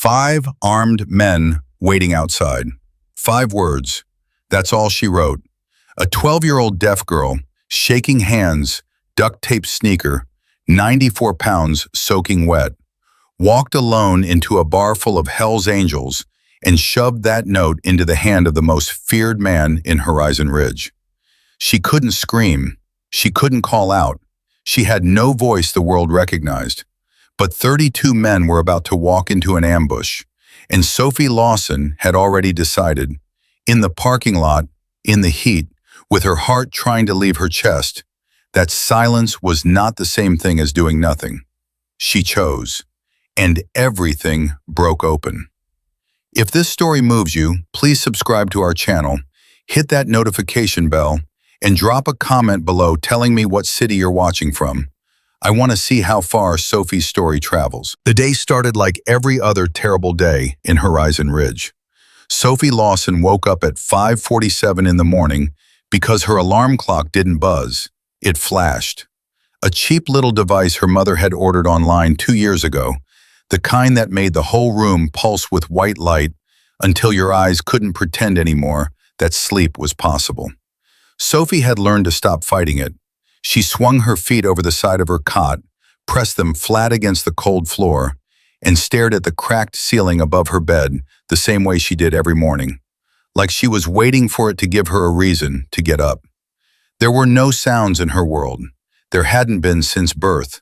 5 armed men waiting outside. 5 words. That's all she wrote. A 12-year-old deaf girl, shaking hands, duct-tape sneaker, 94 pounds soaking wet, walked alone into a bar full of Hell's Angels and shoved that note into the hand of the most feared man in Horizon Ridge. She couldn't scream. She couldn't call out. She had no voice the world recognized. But 32 men were about to walk into an ambush, and Sophie Lawson had already decided, in the parking lot, in the heat, with her heart trying to leave her chest, that silence was not the same thing as doing nothing. She chose, and everything broke open. If this story moves you, please subscribe to our channel, hit that notification bell, and drop a comment below telling me what city you're watching from. I want to see how far Sophie's story travels. The day started like every other terrible day in Horizon Ridge. Sophie Lawson woke up at 5:47 in the morning because her alarm clock didn't buzz. It flashed. A cheap little device her mother had ordered online 2 years ago, the kind that made the whole room pulse with white light until your eyes couldn't pretend anymore that sleep was possible. Sophie had learned to stop fighting it. She swung her feet over the side of her cot, pressed them flat against the cold floor, and stared at the cracked ceiling above her bed the same way she did every morning, like she was waiting for it to give her a reason to get up. There were no sounds in her world. There hadn't been since birth.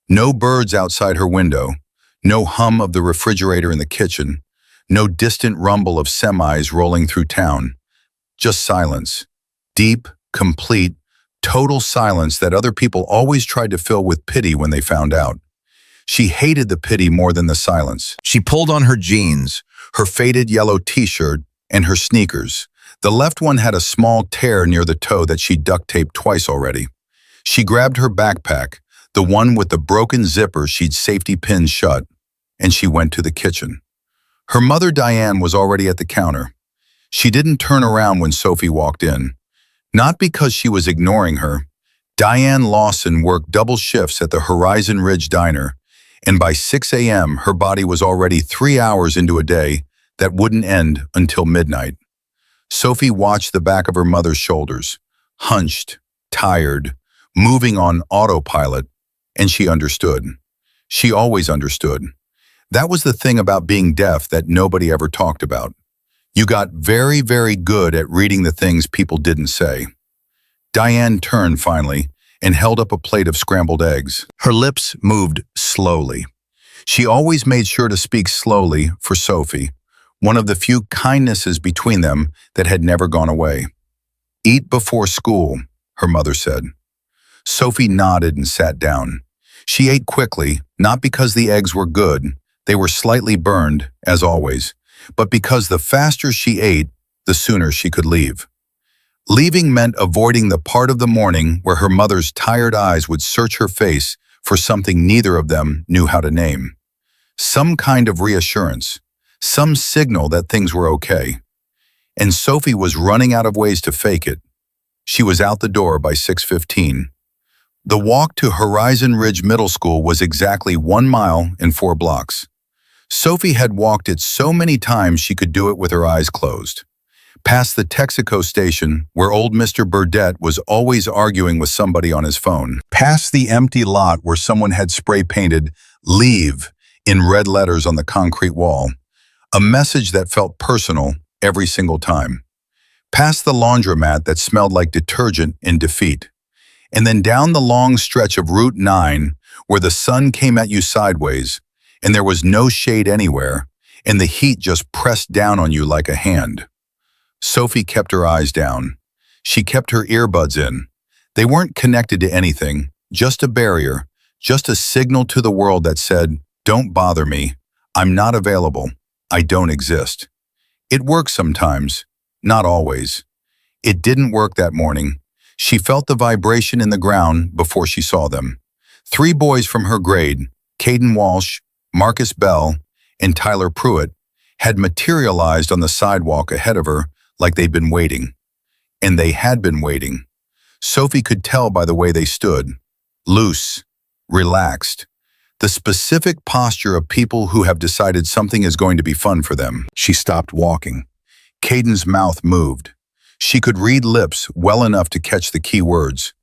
No birds outside her window, no hum of the refrigerator in the kitchen, no distant rumble of semis rolling through town. Just silence. Deep, complete, total silence that other people always tried to fill with pity when they found out. She hated the pity more than the silence. She pulled on her jeans, her faded yellow t-shirt, and her sneakers. The left one had a small tear near the toe that she duct-taped twice already. She grabbed her backpack, the one with the broken zipper she'd safety pinned shut, and she went to the kitchen. Her mother Diane was already at the counter. She didn't turn around when Sophie walked in. Not because she was ignoring her. Diane Lawson worked double shifts at the Horizon Ridge Diner, and by 6 a.m. her body was already 3 hours into a day that wouldn't end until midnight. Sophie watched the back of her mother's shoulders, hunched, tired, moving on autopilot, and she understood. She always understood. That was the thing about being deaf that nobody ever talked about. You got very, very good at reading the things people didn't say. Diane turned finally and held up a plate of scrambled eggs. Her lips moved slowly. She always made sure to speak slowly for Sophie, one of the few kindnesses between them that had never gone away. "Eat before school," her mother said. Sophie nodded and sat down. She ate quickly, not because the eggs were good, they were slightly burned, as always, but because the faster she ate, the sooner she could leave. Leaving meant avoiding the part of the morning where her mother's tired eyes would search her face for something neither of them knew how to name. Some kind of reassurance, some signal that things were okay. And Sophie was running out of ways to fake it. She was out the door by 6:15. The walk to Horizon Ridge Middle School was exactly 1 mile and 4 blocks. Sophie had walked it so many times she could do it with her eyes closed. Past the Texaco station, where old Mr. Burdett was always arguing with somebody on his phone. Past the empty lot where someone had spray-painted "Leave" in red letters on the concrete wall. A message that felt personal every single time. Past the laundromat that smelled like detergent in defeat. And then down the long stretch of Route 9, where the sun came at you sideways, and there was no shade anywhere, and the heat just pressed down on you like a hand. Sophie kept her eyes down. She kept her earbuds in. They weren't connected to anything, just a barrier, just a signal to the world that said, "Don't bother me. I'm not available. I don't exist." It works sometimes, not always. It didn't work that morning. She felt the vibration in the ground before she saw them. 3 boys from her grade, Caden Walsh, Marcus Bell, and Tyler Pruitt, had materialized on the sidewalk ahead of her like they'd been waiting. And they had been waiting. Sophie could tell by the way they stood. Loose, relaxed. the specific posture of people who have decided something is going to be fun for them. She stopped walking. Caden's mouth moved. She could read lips well enough to catch the key words.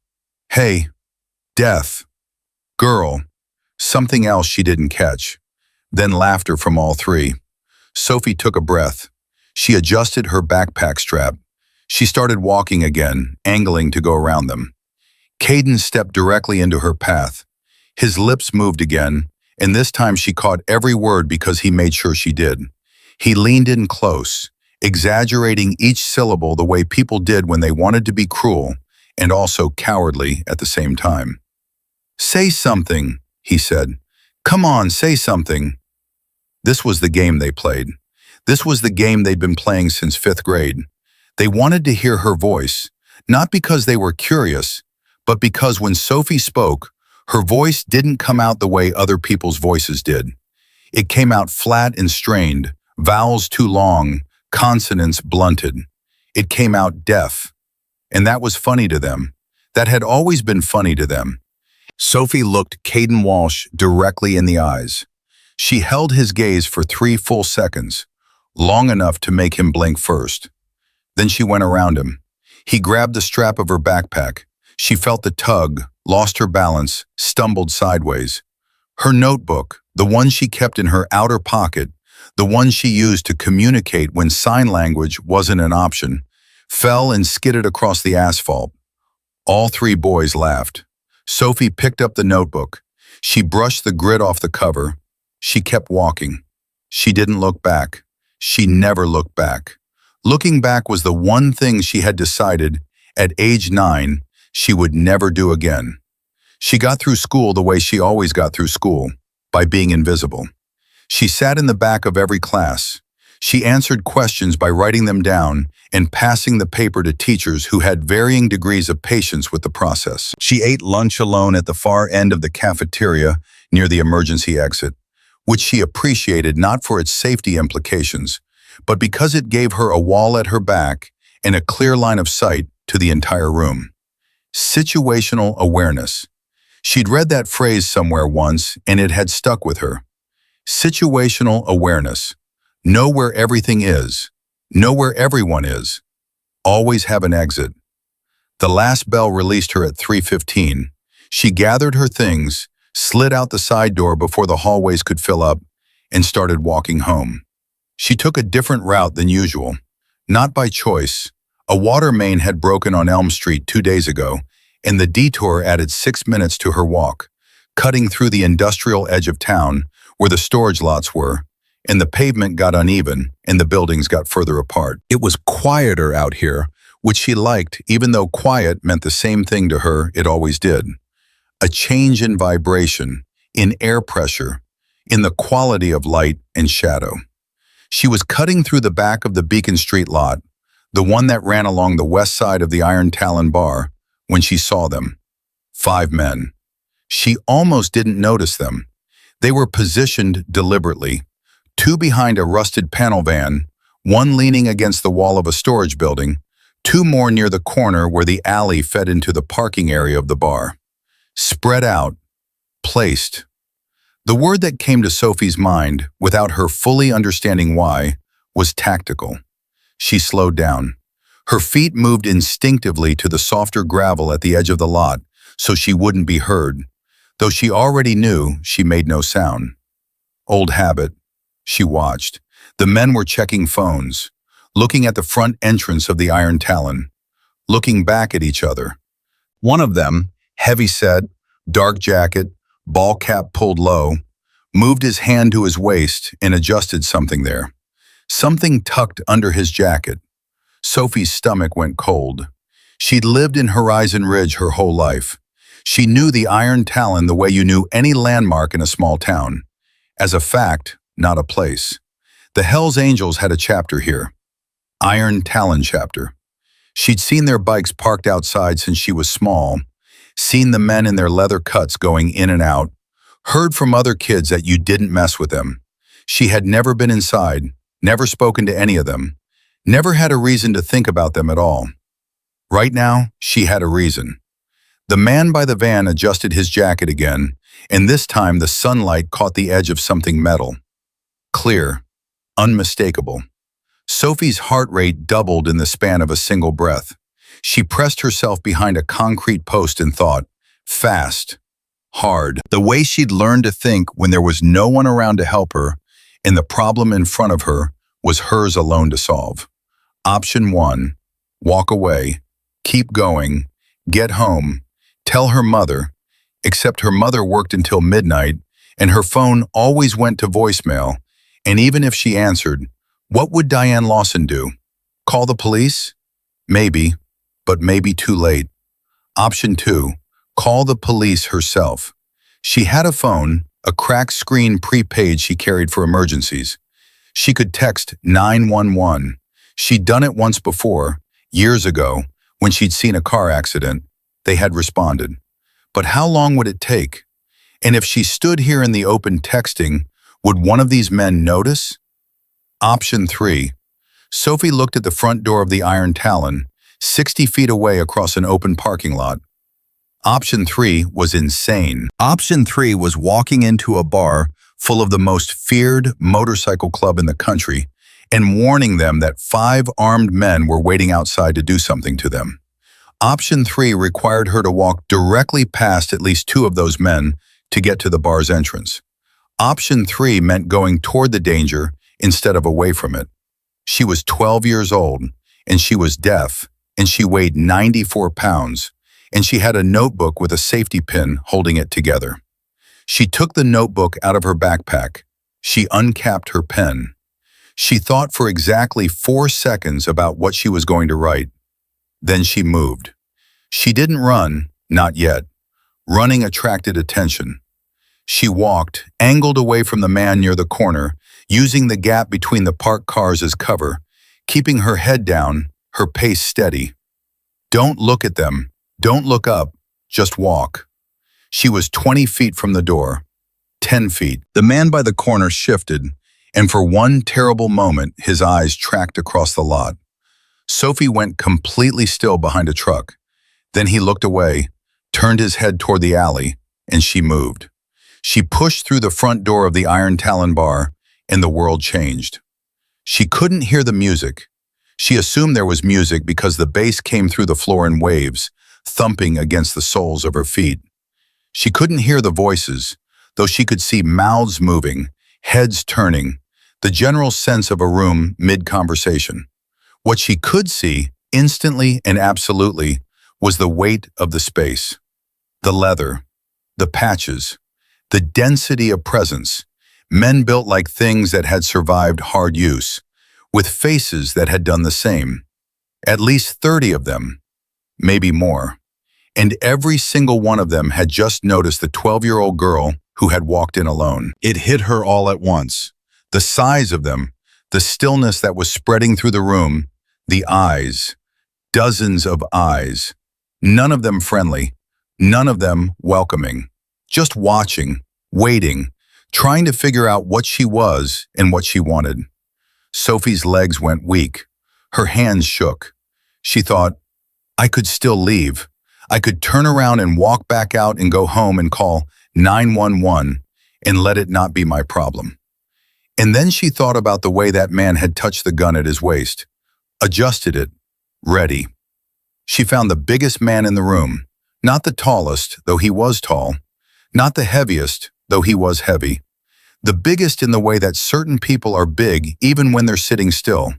Hey, death, girl, something else she didn't catch. Then laughter from all three. Sophie took a breath. She adjusted her backpack strap. She started walking again, angling to go around them. Caden stepped directly into her path. His lips moved again, and this time she caught every word because he made sure she did. He leaned in close, exaggerating each syllable the way people did when they wanted to be cruel and also cowardly at the same time. Say something, he said. Come on, say something. This was the game they played. This was the game they'd been playing since 5th grade. They wanted to hear her voice, not because they were curious, but because when Sophie spoke, her voice didn't come out the way other people's voices did. It came out flat and strained, vowels too long, consonants blunted. It came out deaf. And that was funny to them. That had always been funny to them. Sophie looked Caden Walsh directly in the eyes. She held his gaze for 3 full seconds, long enough to make him blink first. Then she went around him. He grabbed the strap of her backpack. She felt the tug, lost her balance, stumbled sideways. Her notebook, the one she kept in her outer pocket, the one she used to communicate when sign language wasn't an option, fell and skidded across the asphalt. All 3 boys laughed. Sophie picked up the notebook. She brushed the grit off the cover. She kept walking. She didn't look back. She never looked back. Looking back was the one thing she had decided, at age 9, she would never do again. She got through school the way she always got through school, by being invisible. She sat in the back of every class. She answered questions by writing them down and passing the paper to teachers who had varying degrees of patience with the process. She ate lunch alone at the far end of the cafeteria near the emergency exit, which she appreciated not for its safety implications, but because it gave her a wall at her back and a clear line of sight to the entire room. Situational awareness. She'd read that phrase somewhere once, and it had stuck with her. Situational awareness. Know where everything is. Know where everyone is. Always have an exit. The last bell released her at 3:15. She gathered her things, slid out the side door before the hallways could fill up, and started walking home. She took a different route than usual. Not by choice. A water main had broken on Elm Street 2 days ago, and the detour added 6 minutes to her walk, cutting through the industrial edge of town where the storage lots were, and the pavement got uneven and the buildings got further apart. It was quieter out here, which she liked even though quiet meant the same thing to her it always did. A change in vibration, in air pressure, in the quality of light and shadow. She was cutting through the back of the Beacon Street lot, the one that ran along the west side of the Iron Talon bar, when she saw them. 5 men. She almost didn't notice them. They were positioned deliberately, 2 behind a rusted panel van, 1 leaning against the wall of a storage building, 2 more near the corner where the alley fed into the parking area of the bar. Spread out, placed. The word that came to Sophie's mind, without her fully understanding why, was tactical. She slowed down. Her feet moved instinctively to the softer gravel at the edge of the lot so she wouldn't be heard. Though she already knew, she made no sound. Old habit. She watched. The men were checking phones, looking at the front entrance of the Iron Talon, looking back at each other. One of them, heavy-set, dark jacket, ball cap pulled low, moved his hand to his waist and adjusted something there. Something tucked under his jacket. Sophie's stomach went cold. She'd lived in Horizon Ridge her whole life. She knew the Iron Talon the way you knew any landmark in a small town. As a fact, not a place. The Hells Angels had a chapter here. Iron Talon chapter. She'd seen their bikes parked outside since she was small, seen the men in their leather cuts going in and out, heard from other kids that you didn't mess with them. She had never been inside, never spoken to any of them, never had a reason to think about them at all. Right now, she had a reason. The man by the van adjusted his jacket again, and this time the sunlight caught the edge of something metal. Clear, unmistakable. Sophie's heart rate doubled in the span of a single breath. She pressed herself behind a concrete post and thought, fast, hard, the way she'd learned to think when there was no one around to help her, and the problem in front of her was hers alone to solve. Option 1, walk away, keep going, get home, tell her mother, except her mother worked until midnight, and her phone always went to voicemail, and even if she answered, what would Diane Lawson do? Call the police? Maybe, but maybe too late. Option 2, call the police herself. She had a phone, a cracked screen prepaid she carried for emergencies. She could text 911. She'd done it once before, years ago, when she'd seen a car accident. They had responded. But how long would it take? And if she stood here in the open texting, would one of these men notice? Option 3. Sophie looked at the front door of the Iron Talon, 60 feet away across an open parking lot. Option 3 was insane. Option 3 was walking into a bar full of the most feared motorcycle club in the country and warning them that 5 armed men were waiting outside to do something to them. Option 3 required her to walk directly past at least 2 of those men to get to the bar's entrance. Option 3 meant going toward the danger instead of away from it. She was 12 years old, and she was deaf, and she weighed 94 pounds, and she had a notebook with a safety pin holding it together. She took the notebook out of her backpack. She uncapped her pen. She thought for exactly 4 seconds about what she was going to write. Then she moved. She didn't run, not yet. Running attracted attention. She walked, angled away from the man near the corner, using the gap between the parked cars as cover, keeping her head down, her pace steady. Don't look at them. Don't look up. Just walk. She was 20 feet from the door. 10 feet. The man by the corner shifted, and for one terrible moment, his eyes tracked across the lot. Sophie went completely still behind a truck. Then he looked away, turned his head toward the alley, and she moved. She pushed through the front door of the Iron Talon bar, and the world changed. She couldn't hear the music. She assumed there was music because the bass came through the floor in waves, thumping against the soles of her feet. She couldn't hear the voices, though she could see mouths moving, heads turning, the general sense of a room mid-conversation. What she could see, instantly and absolutely, was the weight of the space, the leather, the patches, the density of presence, men built like things that had survived hard use, with faces that had done the same. At least 30 of them, maybe more. And every single one of them had just noticed the 12-year-old girl who had walked in alone. It hit her all at once. The size of them, the stillness that was spreading through the room, the eyes, dozens of eyes, none of them friendly, none of them welcoming, just watching, waiting, trying to figure out what she was and what she wanted. Sophie's legs went weak. Her hands shook. She thought, I could still leave. I could turn around and walk back out and go home and call 911 and let it not be my problem. And then she thought about the way that man had touched the gun at his waist, adjusted it, ready. She found the biggest man in the room, not the tallest, though he was tall, not the heaviest, though he was heavy. The biggest in the way that certain people are big even when they're sitting still.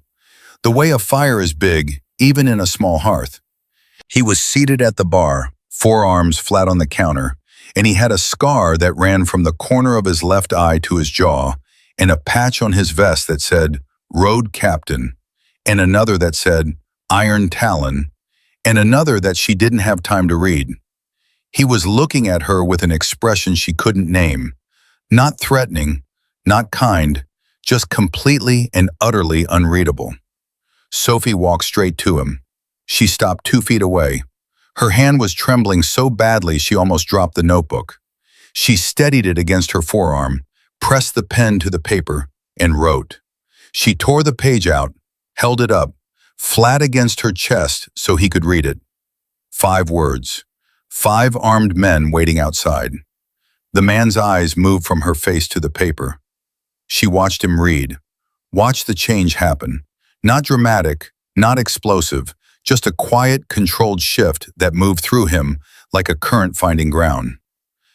The way a fire is big even in a small hearth. He was seated at the bar, forearms flat on the counter, and he had a scar that ran from the corner of his left eye to his jaw, and a patch on his vest that said, Road Captain, and another that said, Iron Talon, and another that she didn't have time to read. He was looking at her with an expression she couldn't name, not threatening, not kind, just completely and utterly unreadable. Sophie walked straight to him. She stopped 2 feet away. Her hand was trembling so badly she almost dropped the notebook. She steadied it against her forearm, pressed the pen to the paper, and wrote. She tore the page out, held it up, flat against her chest so he could read it. 5 words. 5 armed men waiting outside. The man's eyes moved from her face to the paper. She watched him read, watched the change happen. Not dramatic, not explosive, just a quiet, controlled shift that moved through him like a current finding ground.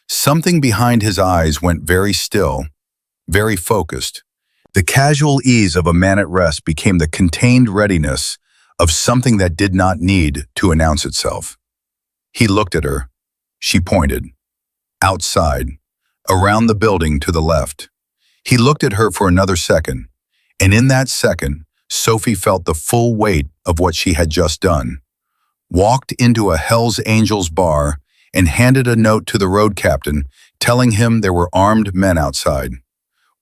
Something behind his eyes went very still, very focused. The casual ease of a man at rest became the contained readiness of something that did not need to announce itself. He looked at her. She pointed. Outside, around the building to the left. He looked at her for another second, and in that second, Sophie felt the full weight of what she had just done. Walked into a Hell's Angels bar and handed a note to the road captain telling him there were armed men outside.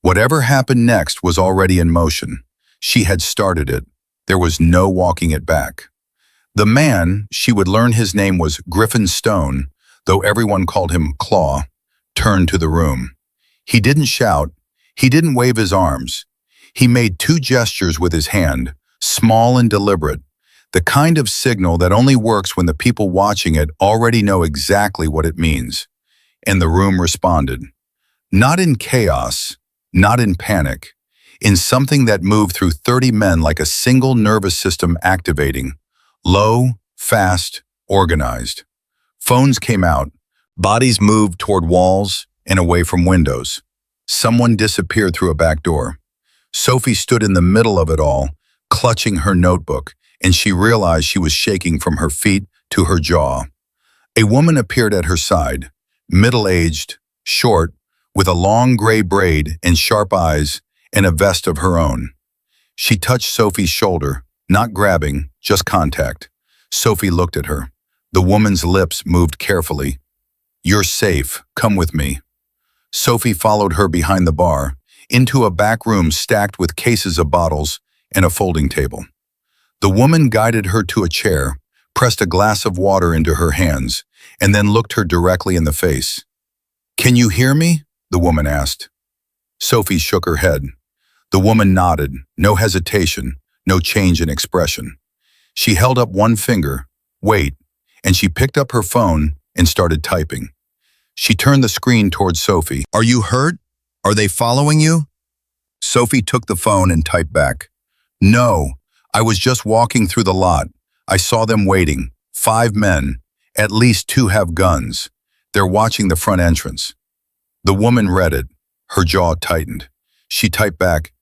Whatever happened next was already in motion. She had started it. There was no walking it back. The man, she would learn his name was Griffin Stone, though everyone called him Claw, turned to the room. He didn't shout. He didn't wave his arms. He made two gestures with his hand, small and deliberate, the kind of signal that only works when the people watching it already know exactly what it means. And the room responded. Not in chaos, not in panic, in something that moved through 30 men like a single nervous system activating, low, fast, organized. Phones came out, bodies moved toward walls and away from windows. Someone disappeared through a back door. Sophie stood in the middle of it all, clutching her notebook, and she realized she was shaking from her feet to her jaw. A woman appeared at her side, middle-aged, short, with a long gray braid and sharp eyes and a vest of her own. She touched Sophie's shoulder, not grabbing, just contact. Sophie looked at her. The woman's lips moved carefully. "You're safe. Come with me." Sophie followed her behind the bar, into a back room stacked with cases of bottles and a folding table. The woman guided her to a chair, pressed a glass of water into her hands, and then looked her directly in the face. "Can you hear me?" the woman asked. Sophie shook her head. The woman nodded, no hesitation, no change in expression. She held up one finger, "Wait," and she picked up her phone and started typing. She turned the screen towards Sophie. "Are you hurt? Are they following you?" Sophie took the phone and typed back. "No, I was just walking through the lot. I saw them waiting. 5 men. At least 2 have guns. They're watching the front entrance." The woman read it. Her jaw tightened. She typed back,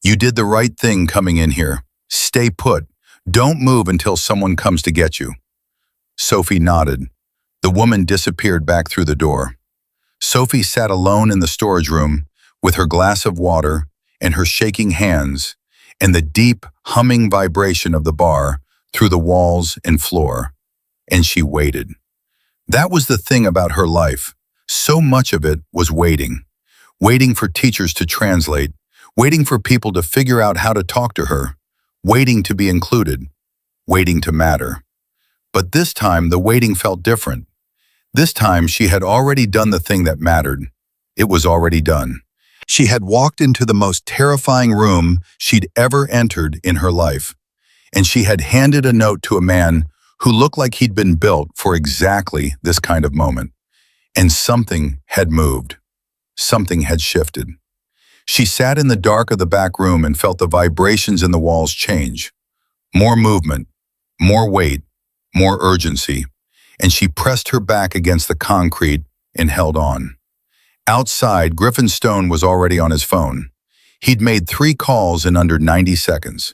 "You did the right thing coming in here. Stay put. Don't move until someone comes to get you." Sophie nodded. The woman disappeared back through the door. Sophie sat alone in the storage room with her glass of water and her shaking hands and the deep, humming vibration of the bar through the walls and floor. And she waited. That was the thing about her life. So much of it was waiting. Waiting for teachers to translate, waiting for people to figure out how to talk to her, waiting to be included, waiting to matter. But this time, the waiting felt different. This time, she had already done the thing that mattered. It was already done. She had walked into the most terrifying room she'd ever entered in her life, and she had handed a note to a man who looked like he'd been built for exactly this kind of moment. And something had moved. Something had shifted. She sat in the dark of the back room and felt the vibrations in the walls change. More movement, more weight, more urgency, and she pressed her back against the concrete and held on. Outside, Griffin Stone was already on his phone. He'd made 3 calls in under 90 seconds.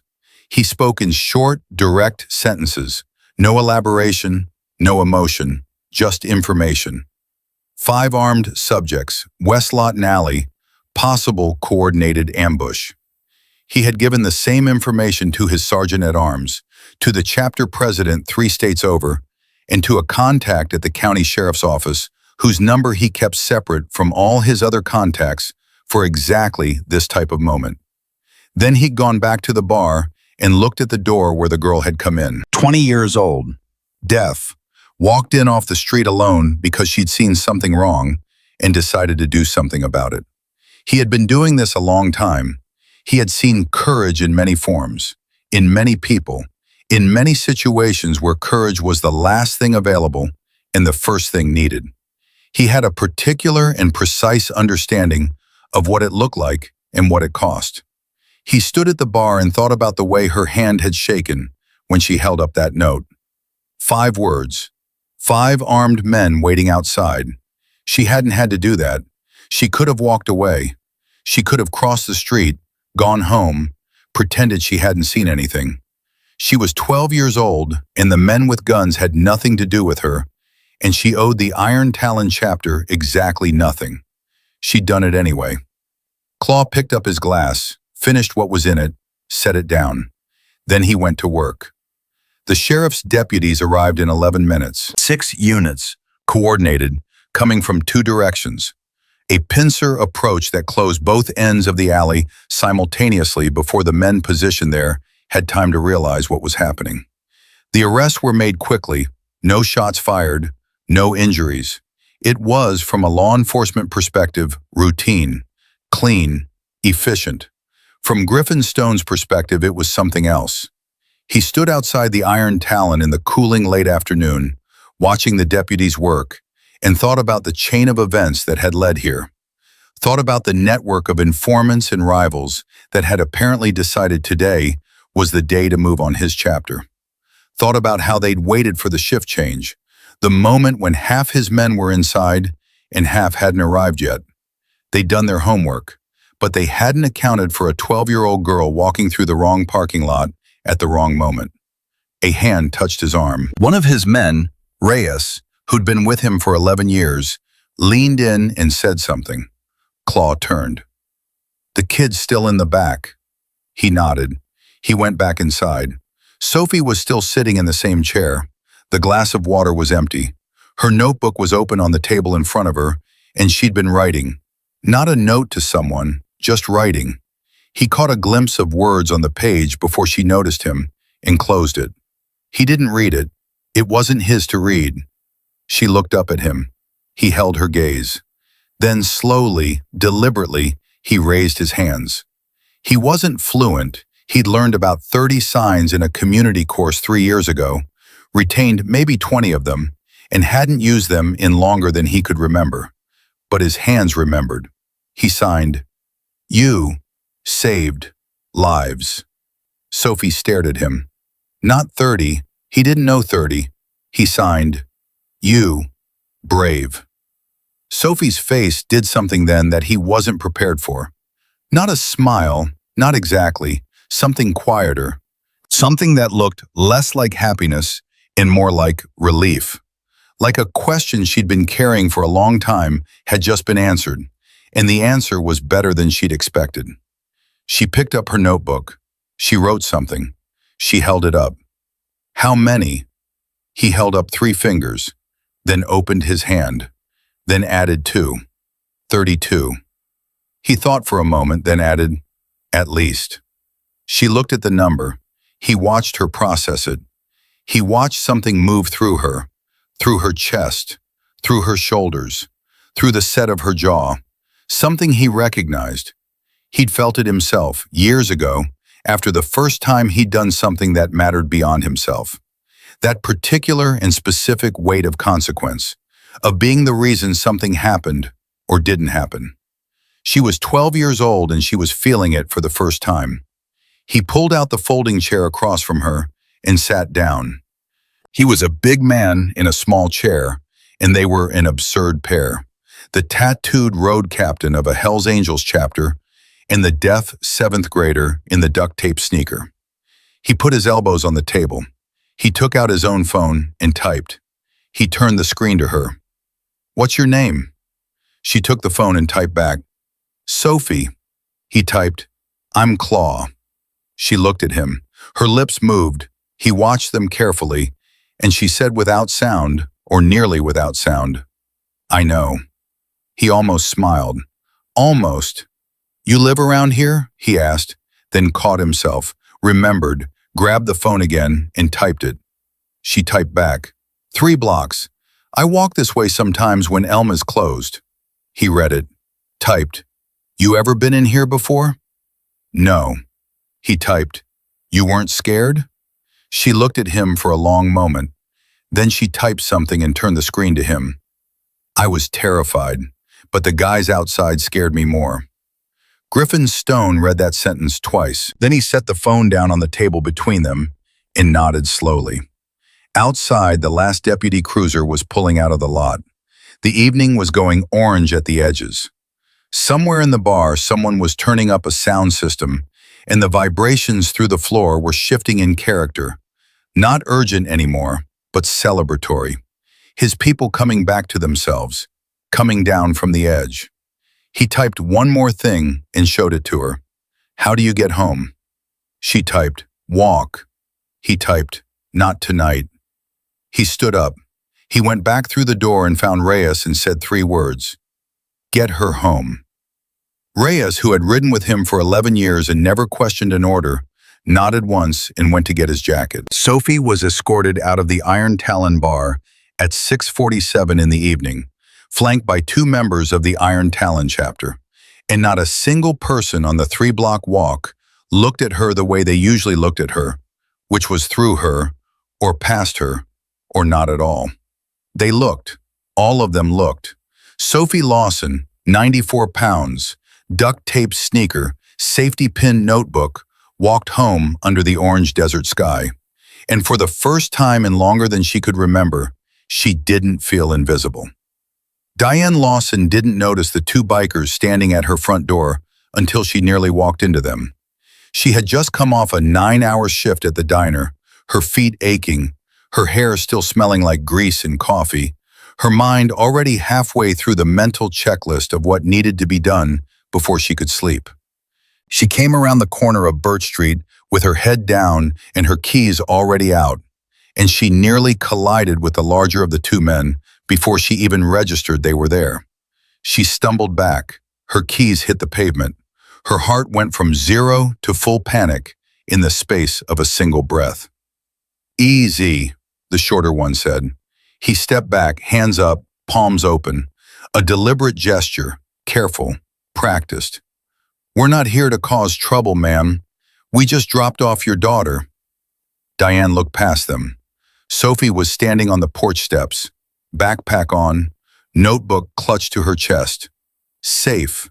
He spoke in short, direct sentences. No elaboration, no emotion, just information. 5 armed subjects, West Lawton Alley, possible coordinated ambush. He had given the same information to his sergeant-at-arms, to the chapter president 3 states over, and to a contact at the county sheriff's office whose number he kept separate from all his other contacts for exactly this type of moment. Then he'd gone back to the bar and looked at the door where the girl had come in. 20 years old, deaf, walked in off the street alone because she'd seen something wrong and decided to do something about it. He had been doing this a long time. He had seen courage in many forms, in many people, in many situations where courage was the last thing available and the first thing needed. He had a particular and precise understanding of what it looked like and what it cost. He stood at the bar and thought about the way her hand had shaken when she held up that note. 5 words. 5 armed men waiting outside. She hadn't had to do that. She could have walked away. She could have crossed the street, gone home, pretended she hadn't seen anything. She was 12 years old, and the men with guns had nothing to do with her, and she owed the Iron Talon chapter exactly nothing. She'd done it anyway. Claw picked up his glass, finished what was in it, set it down. Then he went to work. The sheriff's deputies arrived in 11 minutes. 6 units, coordinated, coming from 2 directions. A pincer approach that closed both ends of the alley simultaneously before the men positioned there had time to realize what was happening. The arrests were made quickly, no shots fired, no injuries. It was, from a law enforcement perspective, routine, clean, efficient. From Griffin Stone's perspective, it was something else. He stood outside the Iron Talon in the cooling late afternoon, watching the deputies work, and thought about the chain of events that had led here. Thought about the network of informants and rivals that had apparently decided today was the day to move on his chapter. Thought about how they'd waited for the shift change, the moment when half his men were inside and half hadn't arrived yet. They'd done their homework, but they hadn't accounted for a 12-year-old girl walking through the wrong parking lot at the wrong moment. A hand touched his arm. One of his men, Reyes, who'd been with him for 11 years, leaned in and said something. Claw turned. "The kid's still in the back." He nodded. He went back inside. Sophie was still sitting in the same chair. The glass of water was empty. Her notebook was open on the table in front of her, and she'd been writing. Not a note to someone, just writing. He caught a glimpse of words on the page before she noticed him and closed it. He didn't read it. It wasn't his to read. She looked up at him. He held her gaze. Then slowly, deliberately, he raised his hands. He wasn't fluent. He'd learned about 30 signs in a community course 3 years ago, retained maybe 20 of them, and hadn't used them in longer than he could remember. But his hands remembered. He signed, "You saved lives." Sophie stared at him. Not 30. He didn't know 30. He signed, "You brave." Sophie's face did something then that he wasn't prepared for. Not a smile, not exactly, something quieter, something that looked less like happiness and more like relief. Like a question she'd been carrying for a long time had just been answered, and the answer was better than she'd expected. She picked up her notebook. She wrote something. She held it up. "How many?" He held up 3 fingers, then opened his hand, then added 2. 32. He thought for a moment, then added, "At least." She looked at the number. He watched her process it. He watched something move through her chest, through her shoulders, through the set of her jaw, something he recognized. He'd felt it himself, years ago, after the first time he'd done something that mattered beyond himself. That particular and specific weight of consequence, of being the reason something happened or didn't happen. She was 12 years old and she was feeling it for the first time. He pulled out the folding chair across from her and sat down. He was a big man in a small chair, and they were an absurd pair. The tattooed road captain of a Hells Angels chapter and the deaf 7th grader in the duct tape sneaker. He put his elbows on the table. He took out his own phone and typed. He turned the screen to her. "What's your name?" She took the phone and typed back. "Sophie." He typed, "I'm Claw." She looked at him. Her lips moved. He watched them carefully, and she said without sound, or nearly without sound, "I know." He almost smiled. Almost. "You live around here?" he asked, then caught himself, remembered, grabbed the phone again, and typed it. She typed back, 3 blocks. "I walk this way sometimes when Elma's closed." He read it. Typed, "You ever been in here before?" "No." He typed, "You weren't scared?" She looked at him for a long moment. Then she typed something and turned the screen to him. I was terrified, but the guys outside scared me more. Griffin Stone read that sentence twice. Then he set the phone down on the table between them and nodded slowly. Outside, the last deputy cruiser was pulling out of the lot. The evening was going orange at the edges. Somewhere in the bar, someone was turning up a sound system, and the vibrations through the floor were shifting in character. Not urgent anymore, but celebratory. His people coming back to themselves, coming down from the edge. He typed one more thing and showed it to her. How do you get home? She typed, walk. He typed, not tonight. He stood up. He went back through the door and found Reyes and said 3 words. Get her home. Reyes, who had ridden with him for 11 years and never questioned an order, nodded once and went to get his jacket. Sophie was escorted out of the Iron Talon bar at 6:47 in the evening, flanked by 2 members of the Iron Talon chapter, and not a single person on the 3-block walk looked at her the way they usually looked at her, which was through her, or past her, or not at all. They looked. All of them looked. Sophie Lawson, 94 pounds, duct-taped sneaker, safety pin notebook, walked home under the orange desert sky. And for the first time in longer than she could remember, she didn't feel invisible. Diane Lawson didn't notice the 2 bikers standing at her front door until she nearly walked into them. She had just come off a 9-hour shift at the diner, her feet aching, her hair still smelling like grease and coffee, her mind already halfway through the mental checklist of what needed to be done before she could sleep. She came around the corner of Birch Street with her head down and her keys already out, and she nearly collided with the larger of the 2 men before she even registered they were there. She stumbled back. Her keys hit the pavement. Her heart went from 0 to full panic in the space of a single breath. Easy, the shorter one said. He stepped back, hands up, palms open. A deliberate gesture, careful, practiced. We're not here to cause trouble, ma'am. We just dropped off your daughter. Diane looked past them. Sophie was standing on the porch steps, backpack on, notebook clutched to her chest. Safe.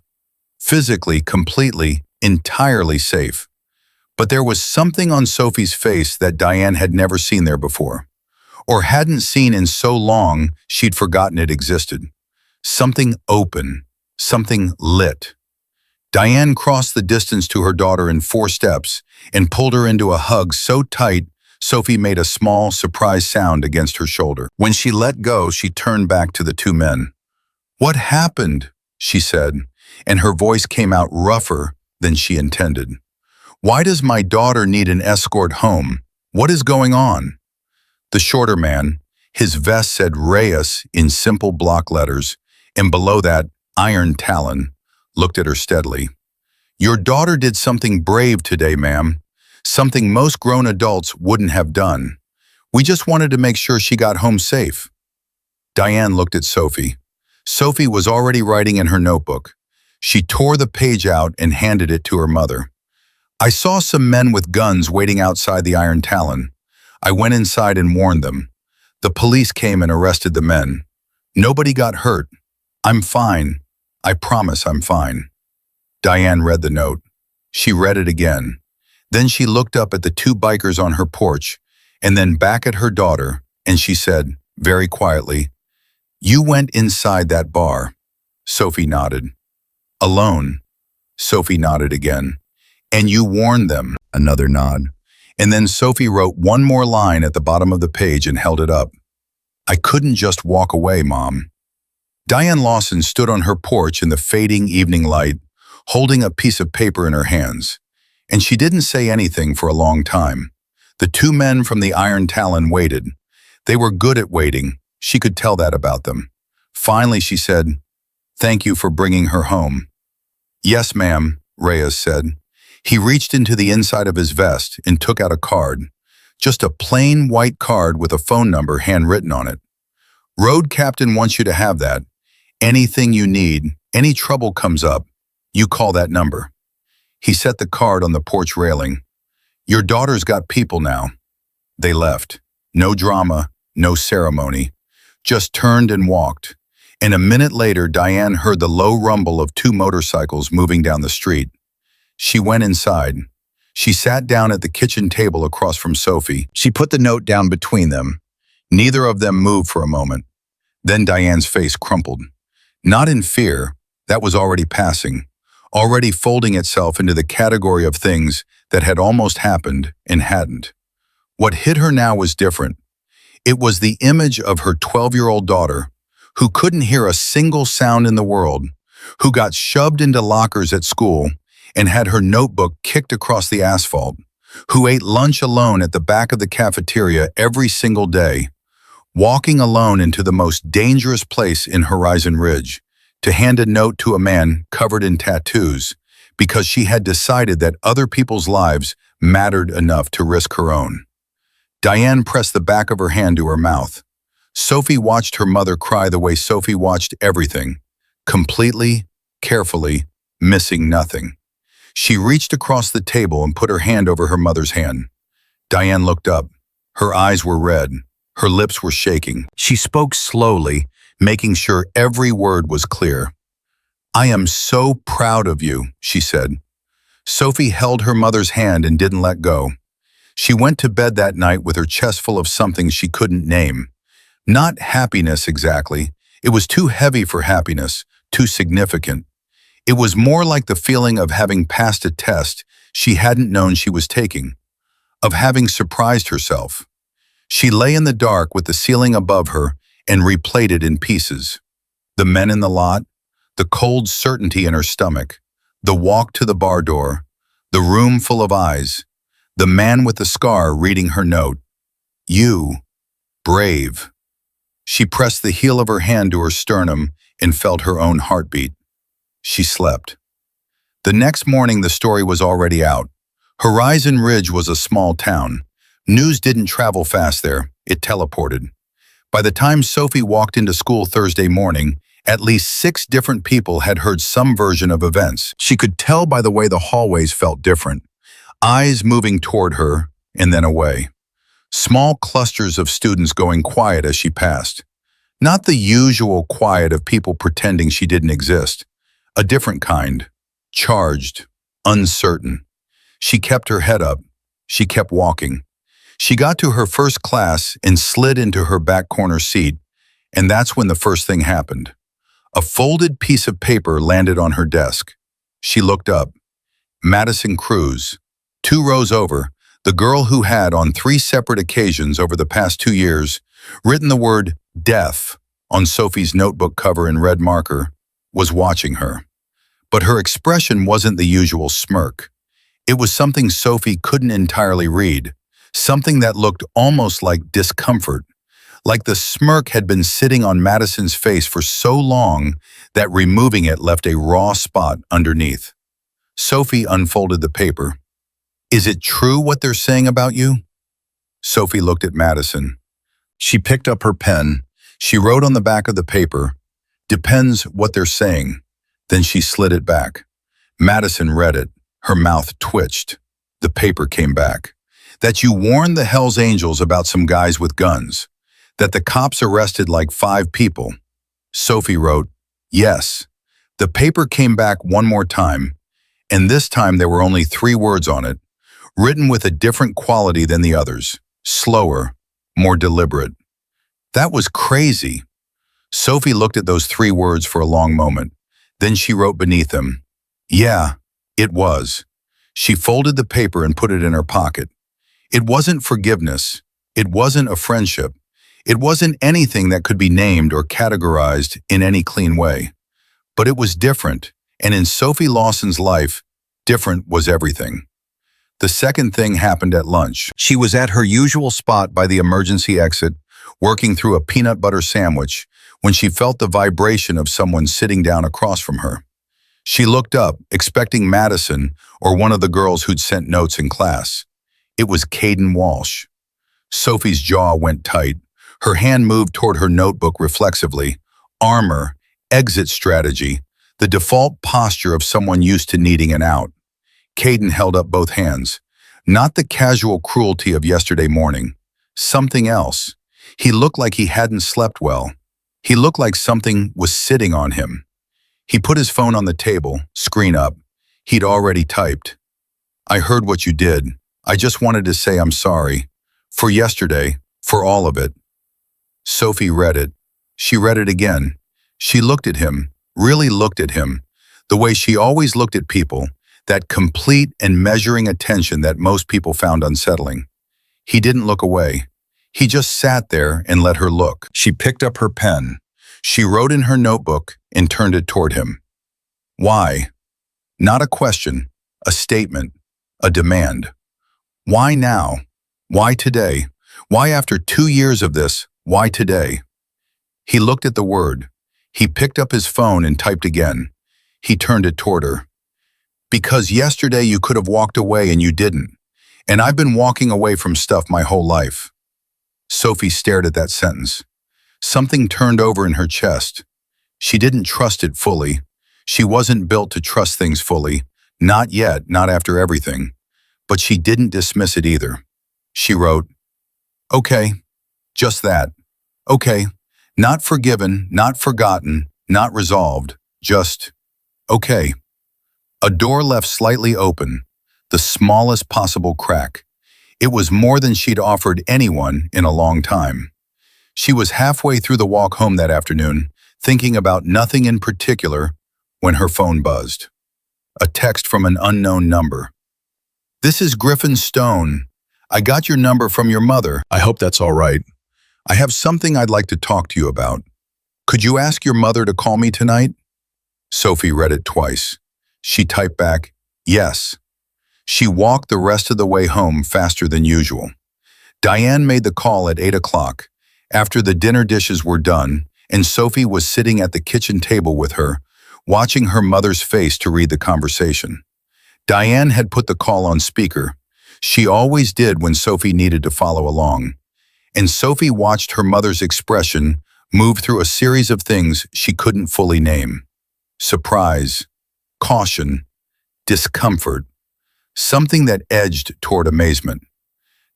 Physically, completely, entirely safe. But there was something on Sophie's face that Diane had never seen there before, or hadn't seen in so long she'd forgotten it existed. Something open, something lit. Diane crossed the distance to her daughter in 4 steps and pulled her into a hug so tight Sophie made a small, surprised sound against her shoulder. When she let go, she turned back to the 2 men. What happened? She said, and her voice came out rougher than she intended. Why does my daughter need an escort home? What is going on? The shorter man, his vest said Reyes in simple block letters, and below that, Iron Talon, looked at her steadily. Your daughter did something brave today, ma'am. Something most grown adults wouldn't have done. We just wanted to make sure she got home safe. Diane looked at Sophie. Sophie was already writing in her notebook. She tore the page out and handed it to her mother. I saw some men with guns waiting outside the Iron Talon. I went inside and warned them. The police came and arrested the men. Nobody got hurt. I'm fine. I promise I'm fine. Diane read the note. She read it again. Then she looked up at the 2 bikers on her porch, and then back at her daughter, and she said, very quietly, You went inside that bar. Sophie nodded. Alone. Sophie nodded again. And you warned them. Another nod. And then Sophie wrote one more line at the bottom of the page and held it up. I couldn't just walk away, Mom. Diane Lawson stood on her porch in the fading evening light, holding a piece of paper in her hands. And she didn't say anything for a long time. The 2 men from the Iron Talon waited. They were good at waiting. She could tell that about them. Finally, she said, Thank you for bringing her home. Yes, ma'am, Reyes said. He reached into the inside of his vest and took out a card. Just a plain white card with a phone number handwritten on it. Road captain wants you to have that. Anything you need, any trouble comes up, you call that number. He set the card on the porch railing. Your daughter's got people now. They left. No drama, no ceremony. Just turned and walked. and a minute later Diane heard the low rumble of two motorcycles moving down the street. She went inside. She sat down at the kitchen table across from Sophie. She put the note down between them. Neither of them moved for a moment. Then Diane's face crumpled. Not in fear, that was already passing, already folding itself into the category of things that had almost happened and hadn't. What hit her now was different. It was the image of her 12-year-old daughter, who couldn't hear a single sound in the world, who got shoved into lockers at school and had her notebook kicked across the asphalt, who ate lunch alone at the back of the cafeteria every single day, walking alone into the most dangerous place in Horizon Ridge, to hand a note to a man covered in tattoos, because she had decided that other people's lives mattered enough to risk her own. Diane pressed the back of her hand to her mouth. Sophie watched her mother cry the way Sophie watched everything, completely, carefully, missing nothing. She reached across the table and put her hand over her mother's hand. Diane looked up. Her eyes were red. Her lips were shaking. She spoke slowly, making sure every word was clear. "I am so proud of you," she said. Sophie held her mother's hand and didn't let go. She went to bed that night with her chest full of something she couldn't name. Not happiness exactly. It was too heavy for happiness, too significant. It was more like the feeling of having passed a test she hadn't known she was taking, of having surprised herself. She lay in the dark with the ceiling above her and replayed it in pieces. The men in the lot, the cold certainty in her stomach, the walk to the bar door, the room full of eyes, the man with the scar reading her note. "You, brave." She pressed the heel of her hand to her sternum and felt her own heartbeat. She slept. The next morning the story was already out. Horizon Ridge was a small town. News didn't travel fast there, it teleported. By the time Sophie walked into school Thursday morning, at least 6 different people had heard some version of events. She could tell by the way the hallways felt different. Eyes moving toward her and then away. Small clusters of students going quiet as she passed. Not the usual quiet of people pretending she didn't exist. A different kind. Charged. Uncertain. She kept her head up. She kept walking. She got to her first class and slid into her back corner seat, and that's when the first thing happened. A folded piece of paper landed on her desk. She looked up. Madison Cruz, 2 rows over, the girl who had, on 3 separate occasions over the past 2 years, written the word death on Sophie's notebook cover in red marker, was watching her. But her expression wasn't the usual smirk. It was something Sophie couldn't entirely read, something that looked almost like discomfort, like the smirk had been sitting on Madison's face for so long that removing it left a raw spot underneath. Sophie unfolded the paper. "Is it true what they're saying about you?" Sophie looked at Madison. She picked up her pen. She wrote on the back of the paper, "Depends what they're saying." Then she slid it back. Madison read it. Her mouth twitched. The paper came back. "That you warned the Hells Angels about some guys with guns. That the cops arrested like 5 people." Sophie wrote, "Yes." The paper came back one more time, and this time there were only 3 words on it, written with a different quality than the others. Slower, more deliberate. That was crazy. Sophie looked at those 3 words for a long moment. Then she wrote beneath them, "Yeah, it was." She folded the paper and put it in her pocket. It wasn't forgiveness. It wasn't a friendship. It wasn't anything that could be named or categorized in any clean way. But it was different, and in Sophie Lawson's life, different was everything. The second thing happened at lunch. She was at her usual spot by the emergency exit, working through a peanut butter sandwich, when she felt the vibration of someone sitting down across from her. She looked up, expecting Madison or one of the girls who'd sent notes in class. It was Caden Walsh. Sophie's jaw went tight. Her hand moved toward her notebook reflexively. Armor, exit strategy, the default posture of someone used to needing an out. Caden held up both hands. Not the casual cruelty of yesterday morning. Something else. He looked like he hadn't slept well. He looked like something was sitting on him. He put his phone on the table, screen up. He'd already typed. I heard what you did. I just wanted to say I'm sorry. For yesterday, for all of it. Sophie read it. She read it again. She looked at him, really looked at him, the way she always looked at people, that complete and measuring attention that most people found unsettling. He didn't look away. He just sat there and let her look. She picked up her pen. She wrote in her notebook and turned it toward him. Why? Not a question, a statement, a demand. Why now? Why today? Why after 2 years of this? Why today? He looked at the word. He picked up his phone and typed again. He turned it toward her. Because yesterday you could have walked away and you didn't. And I've been walking away from stuff my whole life. Sophie stared at that sentence. Something turned over in her chest. She didn't trust it fully. She wasn't built to trust things fully. Not yet, not after everything. But she didn't dismiss it either. She wrote, okay, just that. Okay, not forgiven, not forgotten, not resolved, just okay. A door left slightly open, the smallest possible crack. It was more than she'd offered anyone in a long time. She was halfway through the walk home that afternoon, thinking about nothing in particular, when her phone buzzed. A text from an unknown number. This is Griffin Stone. I got your number from your mother. I hope that's all right. I have something I'd like to talk to you about. Could you ask your mother to call me tonight? Sophie read it twice. She typed back, yes. She walked the rest of the way home faster than usual. Diane made the call at 8 o'clock, after the dinner dishes were done, and Sophie was sitting at the kitchen table with her, watching her mother's face to read the conversation. Diane had put the call on speaker. She always did when Sophie needed to follow along. And Sophie watched her mother's expression move through a series of things she couldn't fully name. Surprise, caution, discomfort, something that edged toward amazement.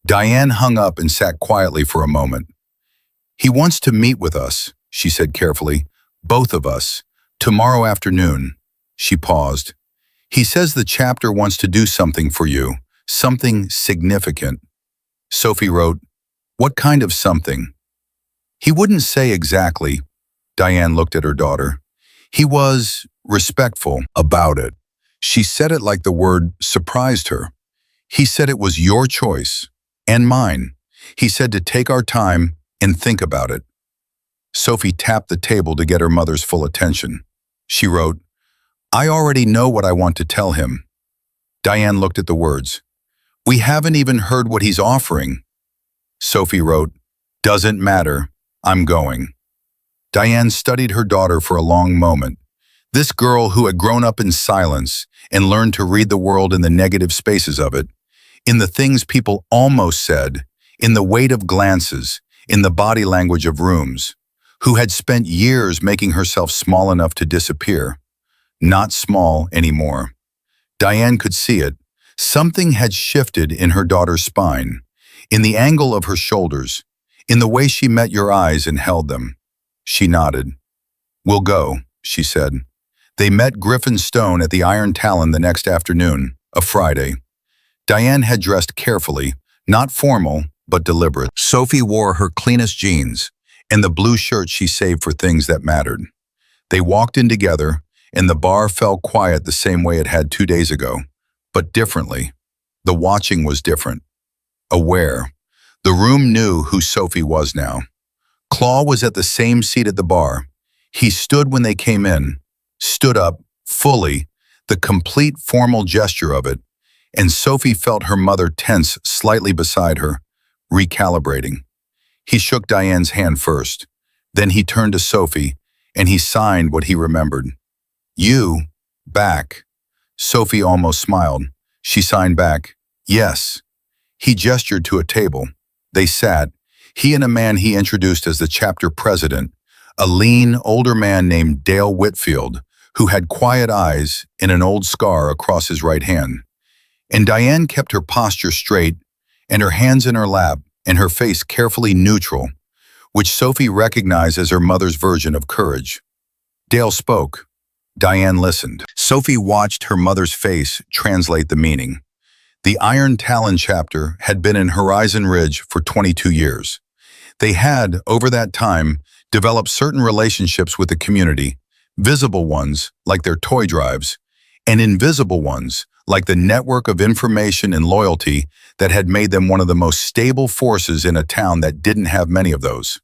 Diane hung up and sat quietly for a moment. He wants to meet with us, she said carefully, both of us, tomorrow afternoon. She paused. He says the chapter wants to do something for you, something significant. Sophie wrote, what kind of something? He wouldn't say exactly. Diane looked at her daughter. He was respectful about it. She said it like the word surprised her. He said it was your choice, and mine. He said to take our time and think about it. Sophie tapped the table to get her mother's full attention. She wrote, I already know what I want to tell him. Diane looked at the words. We haven't even heard what he's offering. Sophie wrote, doesn't matter, I'm going. Diane studied her daughter for a long moment. This girl who had grown up in silence and learned to read the world in the negative spaces of it, in the things people almost said, in the weight of glances, in the body language of rooms, who had spent years making herself small enough to disappear. Not small anymore. Diane could see it. Something had shifted in her daughter's spine, in the angle of her shoulders, in the way she met your eyes and held them. She nodded. We'll go, she said. They met Griffin Stone at the Iron Talon the next afternoon, a Friday. Diane had dressed carefully, not formal, but deliberate. Sophie wore her cleanest jeans and the blue shirt she saved for things that mattered. They walked in together, and the bar fell quiet the same way it had 2 days ago, but differently. The watching was different. Aware. The room knew who Sophie was now. Claw was at the same seat at the bar. He stood when they came in, stood up, fully, the complete formal gesture of it, and Sophie felt her mother tense slightly beside her, recalibrating. He shook Diane's hand first. Then he turned to Sophie, and he signed what he remembered. You, back. Sophie almost smiled. She signed back, yes. He gestured to a table. They sat, he and a man he introduced as the chapter president, a lean, older man named Dale Whitfield, who had quiet eyes and an old scar across his right hand. And Diane kept her posture straight and her hands in her lap and her face carefully neutral, which Sophie recognized as her mother's version of courage. Dale spoke. Diane listened. Sophie watched her mother's face translate the meaning. The Iron Talon chapter had been in Horizon Ridge for 22 years. They had, over that time, developed certain relationships with the community, visible ones, like their toy drives, and invisible ones, like the network of information and loyalty that had made them one of the most stable forces in a town that didn't have many of those.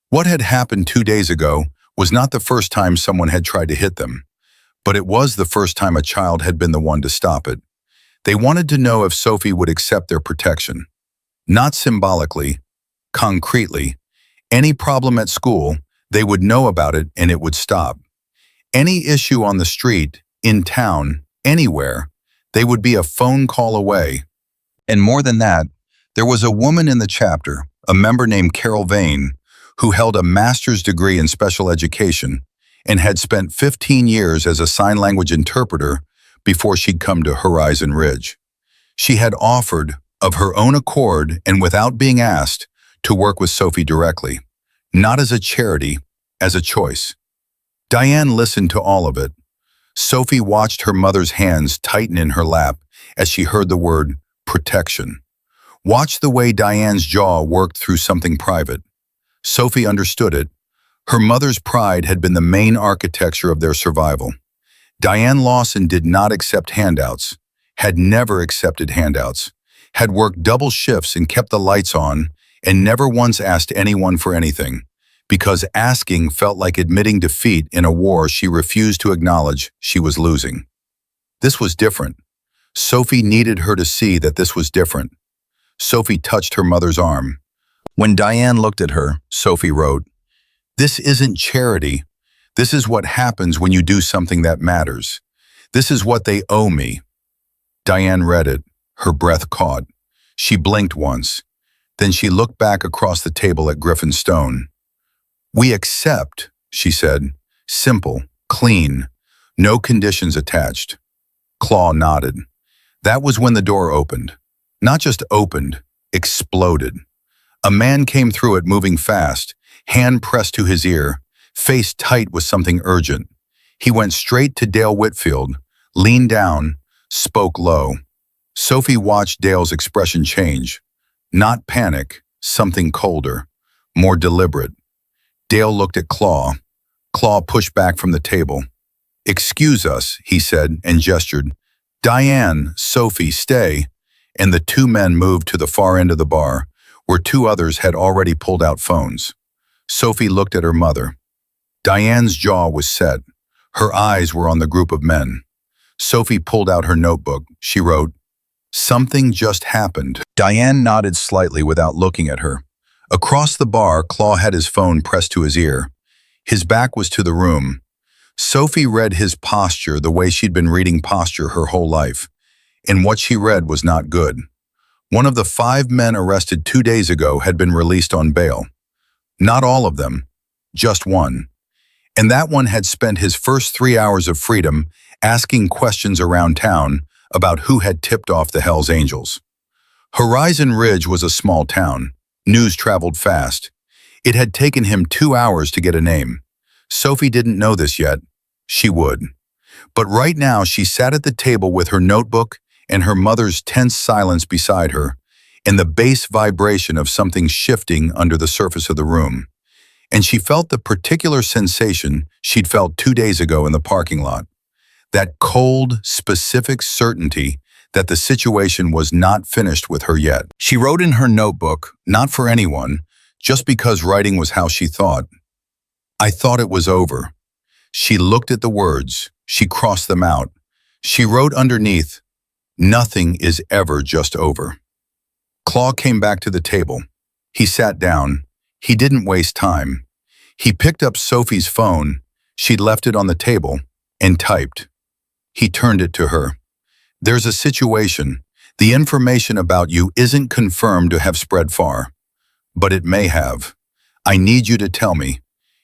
What had happened 2 days ago was not the first time someone had tried to hit them, but it was the first time a child had been the one to stop it. They wanted to know if Sophie would accept their protection. Not symbolically, concretely. Any problem at school, they would know about it and it would stop. Any issue on the street, in town, anywhere, they would be a phone call away. And more than that, there was a woman in the chapter, a member named Carol Vane, who held a master's degree in special education and had spent 15 years as a sign language interpreter before she'd come to Horizon Ridge. She had offered, of her own accord and without being asked, to work with Sophie directly, not as a charity, as a choice. Diane listened to all of it. Sophie watched her mother's hands tighten in her lap as she heard the word protection. Watched the way Diane's jaw worked through something private. Sophie understood it. Her mother's pride had been the main architecture of their survival. Diane Lawson did not accept handouts, had never accepted handouts, had worked double shifts and kept the lights on, and never once asked anyone for anything, because asking felt like admitting defeat in a war she refused to acknowledge she was losing. This was different. Sophie needed her to see that this was different. Sophie touched her mother's arm. When Diane looked at her, Sophie wrote, "This isn't charity. This is what happens when you do something that matters. This is what they owe me." Diane read it, her breath caught. She blinked once. Then she looked back across the table at Griffin Stone. "We accept," she said. Simple, clean, no conditions attached. Claw nodded. That was when the door opened. Not just opened, exploded. A man came through it moving fast, hand pressed to his ear, face tight with something urgent. He went straight to Dale Whitfield, leaned down, spoke low. Sophie watched Dale's expression change. Not panic, something colder, more deliberate. Dale looked at Claw. Claw pushed back from the table. "Excuse us," he said and gestured. "Diane, Sophie, stay." And the two men moved to the far end of the bar, where two others had already pulled out phones. Sophie looked at her mother. Diane's jaw was set. Her eyes were on the group of men. Sophie pulled out her notebook. She wrote, "Something just happened." Diane nodded slightly without looking at her. Across the bar, Claw had his phone pressed to his ear. His back was to the room. Sophie read his posture the way she'd been reading posture her whole life. And what she read was not good. One of the 5 men arrested 2 days ago had been released on bail. Not all of them, just one. And that one had spent his first 3 hours of freedom asking questions around town about who had tipped off the Hells Angels. Horizon Ridge was a small town. News traveled fast. It had taken him 2 hours to get a name. Sophie didn't know this yet. She would. But right now she sat at the table with her notebook and her mother's tense silence beside her, and the bass vibration of something shifting under the surface of the room. And she felt the particular sensation she'd felt 2 days ago in the parking lot. That cold, specific certainty that the situation was not finished with her yet. She wrote in her notebook, not for anyone, just because writing was how she thought. "I thought it was over." She looked at the words. She crossed them out. She wrote underneath, "Nothing is ever just over." Claw came back to the table. He sat down. He didn't waste time. He picked up Sophie's phone. She'd left it on the table, and typed. He turned it to her. "There's a situation. The information about you isn't confirmed to have spread far, but it may have. I need you to tell me,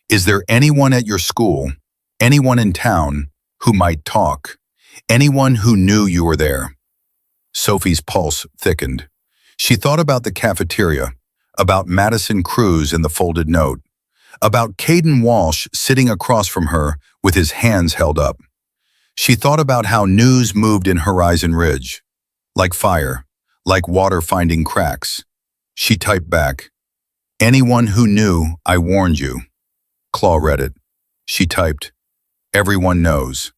is there anyone at your school, anyone in town, who might talk? Anyone who knew you were there?" Sophie's pulse thickened. She thought about the cafeteria, about Madison Cruz in the folded note, about Caden Walsh sitting across from her with his hands held up. She thought about how news moved in Horizon Ridge, like fire, like water finding cracks. She typed back, "Anyone who knew, I warned you." Claw read it. She typed, "Everyone knows."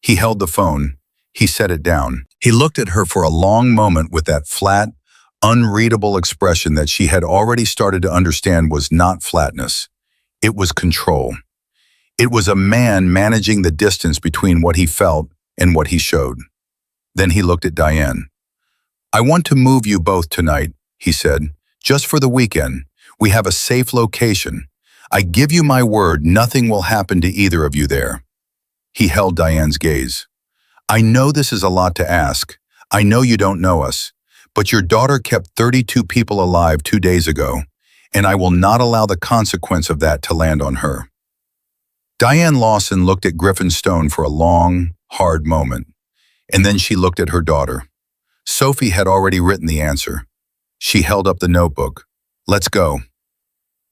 He held the phone. He set it down. He looked at her for a long moment with that flat, unreadable expression that she had already started to understand was not flatness. It was control. It was a man managing the distance between what he felt and what he showed. Then he looked at Diane. "I want to move you both tonight," he said, "just for the weekend. We have a safe location. I give you my word nothing will happen to either of you there." He held Diane's gaze. "I know this is a lot to ask. I know you don't know us. But your daughter kept 32 people alive 2 days ago, and I will not allow the consequence of that to land on her." Diane Lawson looked at Griffin Stone for a long, hard moment, and then she looked at her daughter. Sophie had already written the answer. She held up the notebook. "Let's go."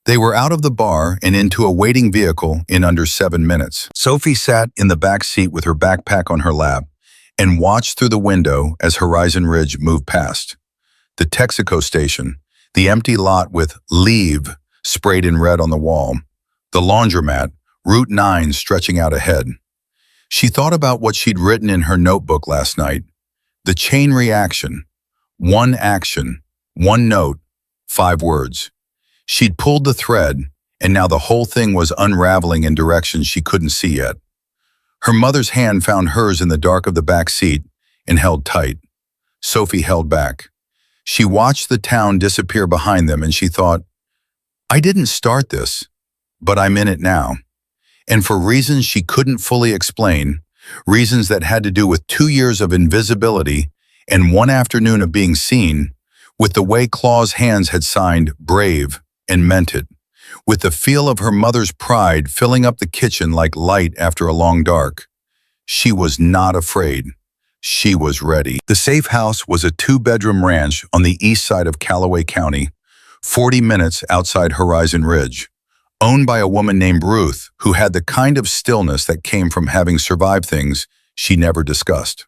They were out of the bar and into a waiting vehicle in under 7 minutes. Sophie sat in the back seat with her backpack on her lap and watched through the window as Horizon Ridge moved past. The Texaco station, the empty lot with "Leave" sprayed in red on the wall, the laundromat, Route 9 stretching out ahead. She thought about what she'd written in her notebook last night. The chain reaction. One action, one note, 5 words. She'd pulled the thread, and now the whole thing was unraveling in directions she couldn't see yet. Her mother's hand found hers in the dark of the back seat and held tight. Sophie held back. She watched the town disappear behind them and she thought, "I didn't start this, but I'm in it now." And for reasons she couldn't fully explain, reasons that had to do with 2 years of invisibility and 1 afternoon of being seen, with the way Claw's hands had signed "brave" and meant it, with the feel of her mother's pride filling up the kitchen like light after a long dark. She was not afraid. She was ready. The safe house was a 2-bedroom ranch on the east side of Callaway County, 40 minutes outside Horizon Ridge, owned by a woman named Ruth who had the kind of stillness that came from having survived things she never discussed.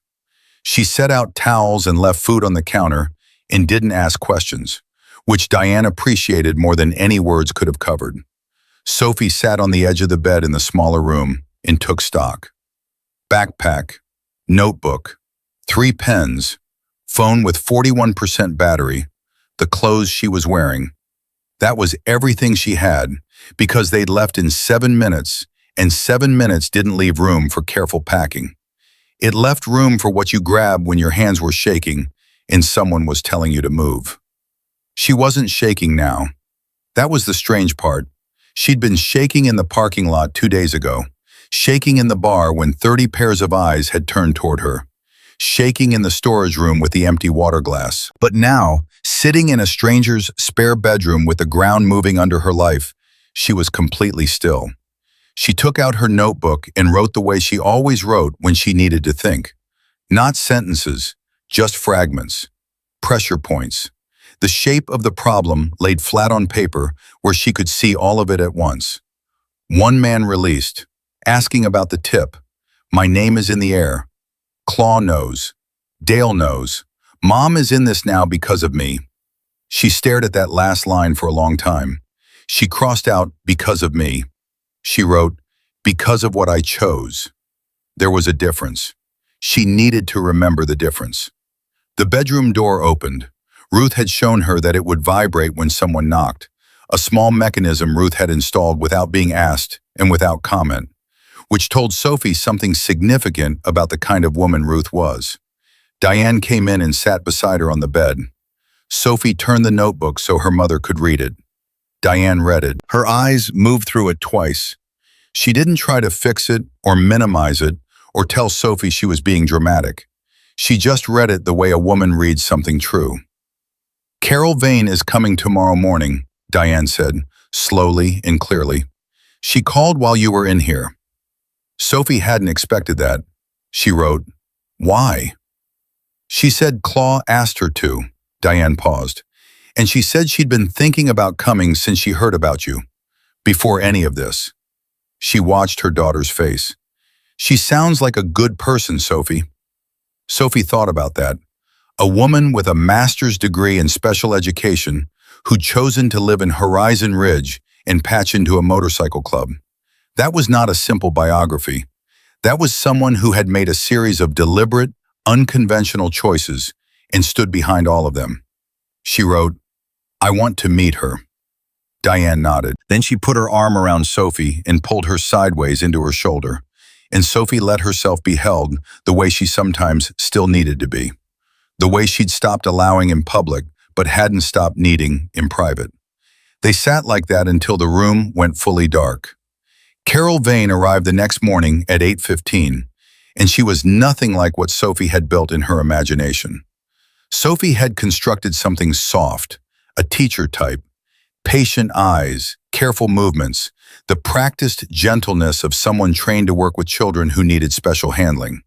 She set out towels and left food on the counter and didn't ask questions, which Diane appreciated more than any words could have covered. Sophie sat on the edge of the bed in the smaller room and took stock. Backpack, notebook, 3 pens, phone with 41% battery, the clothes she was wearing. That was everything she had, because they'd left in 7 minutes, and 7 minutes didn't leave room for careful packing. It left room for what you grab when your hands were shaking and someone was telling you to move. She wasn't shaking now. That was the strange part. She'd been shaking in the parking lot 2 days ago, shaking in the bar when 30 pairs of eyes had turned toward her, shaking in the storage room with the empty water glass. But now, sitting in a stranger's spare bedroom with the ground moving under her life, she was completely still. She took out her notebook and wrote the way she always wrote when she needed to think. Not sentences, just fragments, pressure points. The shape of the problem laid flat on paper where she could see all of it at once. One man released, asking about the tip. My name is in the air. Claw knows. Dale knows. Mom is in this now because of me. She stared at that last line for a long time. She crossed out because of me. She wrote, because of what I chose. There was a difference. She needed to remember the difference. The bedroom door opened. Ruth had shown her that it would vibrate when someone knocked, a small mechanism Ruth had installed without being asked and without comment, which told Sophie something significant about the kind of woman Ruth was. Diane came in and sat beside her on the bed. Sophie turned the notebook so her mother could read it. Diane read it. Her eyes moved through it twice. She didn't try to fix it or minimize it or tell Sophie she was being dramatic. She just read it the way a woman reads something true. Carol Vane is coming tomorrow morning, Diane said, slowly and clearly. She called while you were in here. Sophie hadn't expected that. She wrote, why? She said Claw asked her to. Diane paused. And she said she'd been thinking about coming since she heard about you. Before any of this. She watched her daughter's face. She sounds like a good person, Sophie. Sophie thought about that. A woman with a master's degree in special education who'd chosen to live in Horizon Ridge and patch into a motorcycle club. That was not a simple biography. That was someone who had made a series of deliberate, unconventional choices and stood behind all of them. She wrote, "I want to meet her." Diane nodded. Then she put her arm around Sophie and pulled her sideways into her shoulder, and Sophie let herself be held the way she sometimes still needed to be. The way she'd stopped allowing in public, but hadn't stopped needing in private. They sat like that until the room went fully dark. Carol Vane arrived the next morning at 8:15, and she was nothing like what Sophie had built in her imagination. Sophie had constructed something soft, a teacher type, patient eyes, careful movements, the practiced gentleness of someone trained to work with children who needed special handling.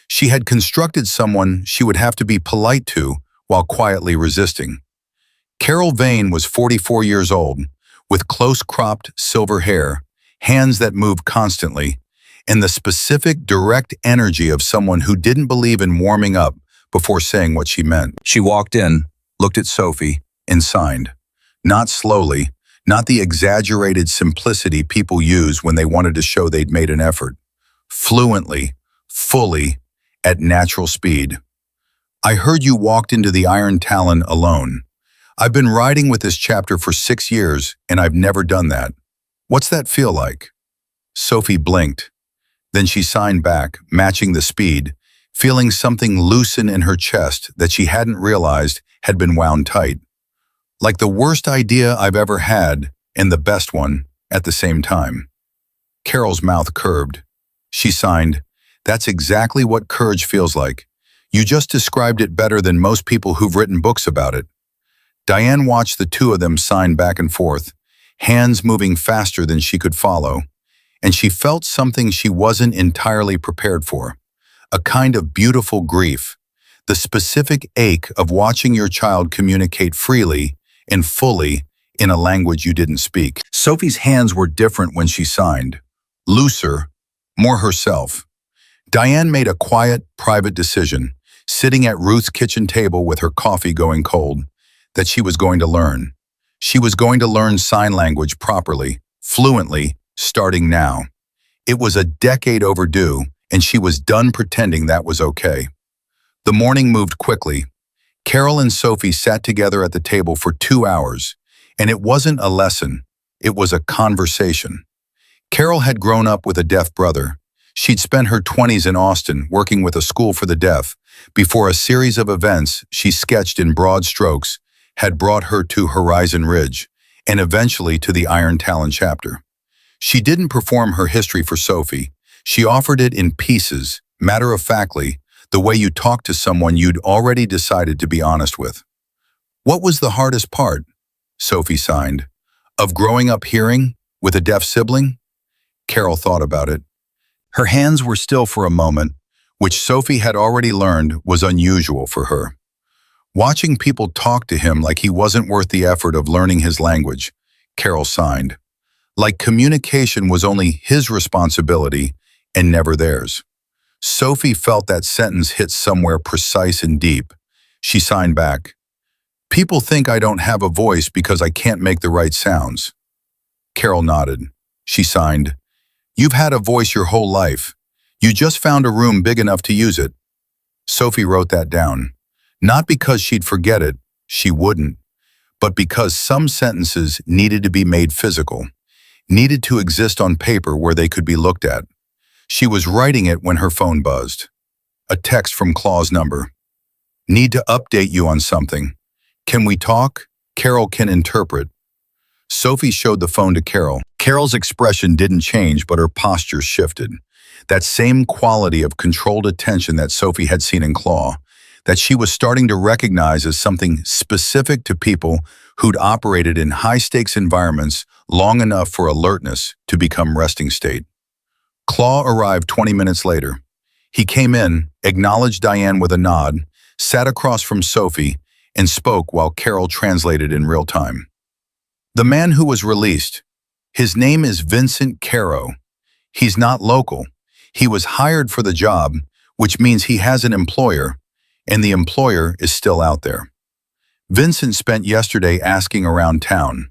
She had constructed someone she would have to be polite to while quietly resisting. Carol Vane was 44 years old, with close-cropped silver hair, hands that moved constantly, and the specific, direct energy of someone who didn't believe in warming up before saying what she meant. She walked in, looked at Sophie, and signed. Not slowly, not the exaggerated simplicity people use when they wanted to show they'd made an effort. Fluently, fully, at natural speed. "I heard you walked into the Iron Talon alone. I've been writing with this chapter for 6 years, and I've never done that. What's that feel like?" Sophie blinked. Then she signed back, matching the speed, feeling something loosen in her chest that she hadn't realized had been wound tight. Like the worst idea I've ever had and the best one at the same time. Carol's mouth curved. She signed, "That's exactly what courage feels like. You just described it better than most people who've written books about it." Diane watched the two of them sign back and forth, hands moving faster than she could follow, and she felt something she wasn't entirely prepared for, a kind of beautiful grief, the specific ache of watching your child communicate freely and fully in a language you didn't speak. Sophie's hands were different when she signed, looser, more herself. Diane made a quiet, private decision, sitting at Ruth's kitchen table with her coffee going cold, that she was going to learn. She was going to learn sign language properly, fluently, starting now. It was a decade overdue, and she was done pretending that was okay. The morning moved quickly. Carol and Sophie sat together at the table for 2 hours, and it wasn't a lesson, it was a conversation. Carol had grown up with a deaf brother. She'd spent her 20s in Austin working with a school for the deaf before a series of events she sketched in broad strokes had brought her to Horizon Ridge and eventually to the Iron Talon chapter. She didn't perform her history for Sophie. She offered it in pieces, matter-of-factly, the way you talk to someone you'd already decided to be honest with. "What was the hardest part?" Sophie signed. "Of growing up hearing, with a deaf sibling?" Carol thought about it. Her hands were still for a moment, which Sophie had already learned was unusual for her. Watching people talk to him like he wasn't worth the effort of learning his language, Carol signed. Like communication was only his responsibility and never theirs. Sophie felt that sentence hit somewhere precise and deep. She signed back. "People think I don't have a voice because I can't make the right sounds." Carol nodded. She signed. "You've had a voice your whole life. You just found a room big enough to use it." Sophie wrote that down. Not because she'd forget it, she wouldn't, but because some sentences needed to be made physical, needed to exist on paper where they could be looked at. She was writing it when her phone buzzed. A text from Claw's number. "Need to update you on something. Can we talk? Carol can interpret." Sophie showed the phone to Carol. Carol's expression didn't change, but her posture shifted. That same quality of controlled attention that Sophie had seen in Claw, that she was starting to recognize as something specific to people who'd operated in high-stakes environments long enough for alertness to become resting state. Claw arrived 20 minutes later. He came in, acknowledged Diane with a nod, sat across from Sophie, and spoke while Carol translated in real time. The man who was released, his name is Vincent Caro. He's not local. He was hired for the job, which means he has an employer, and the employer is still out there. Vincent spent yesterday asking around town.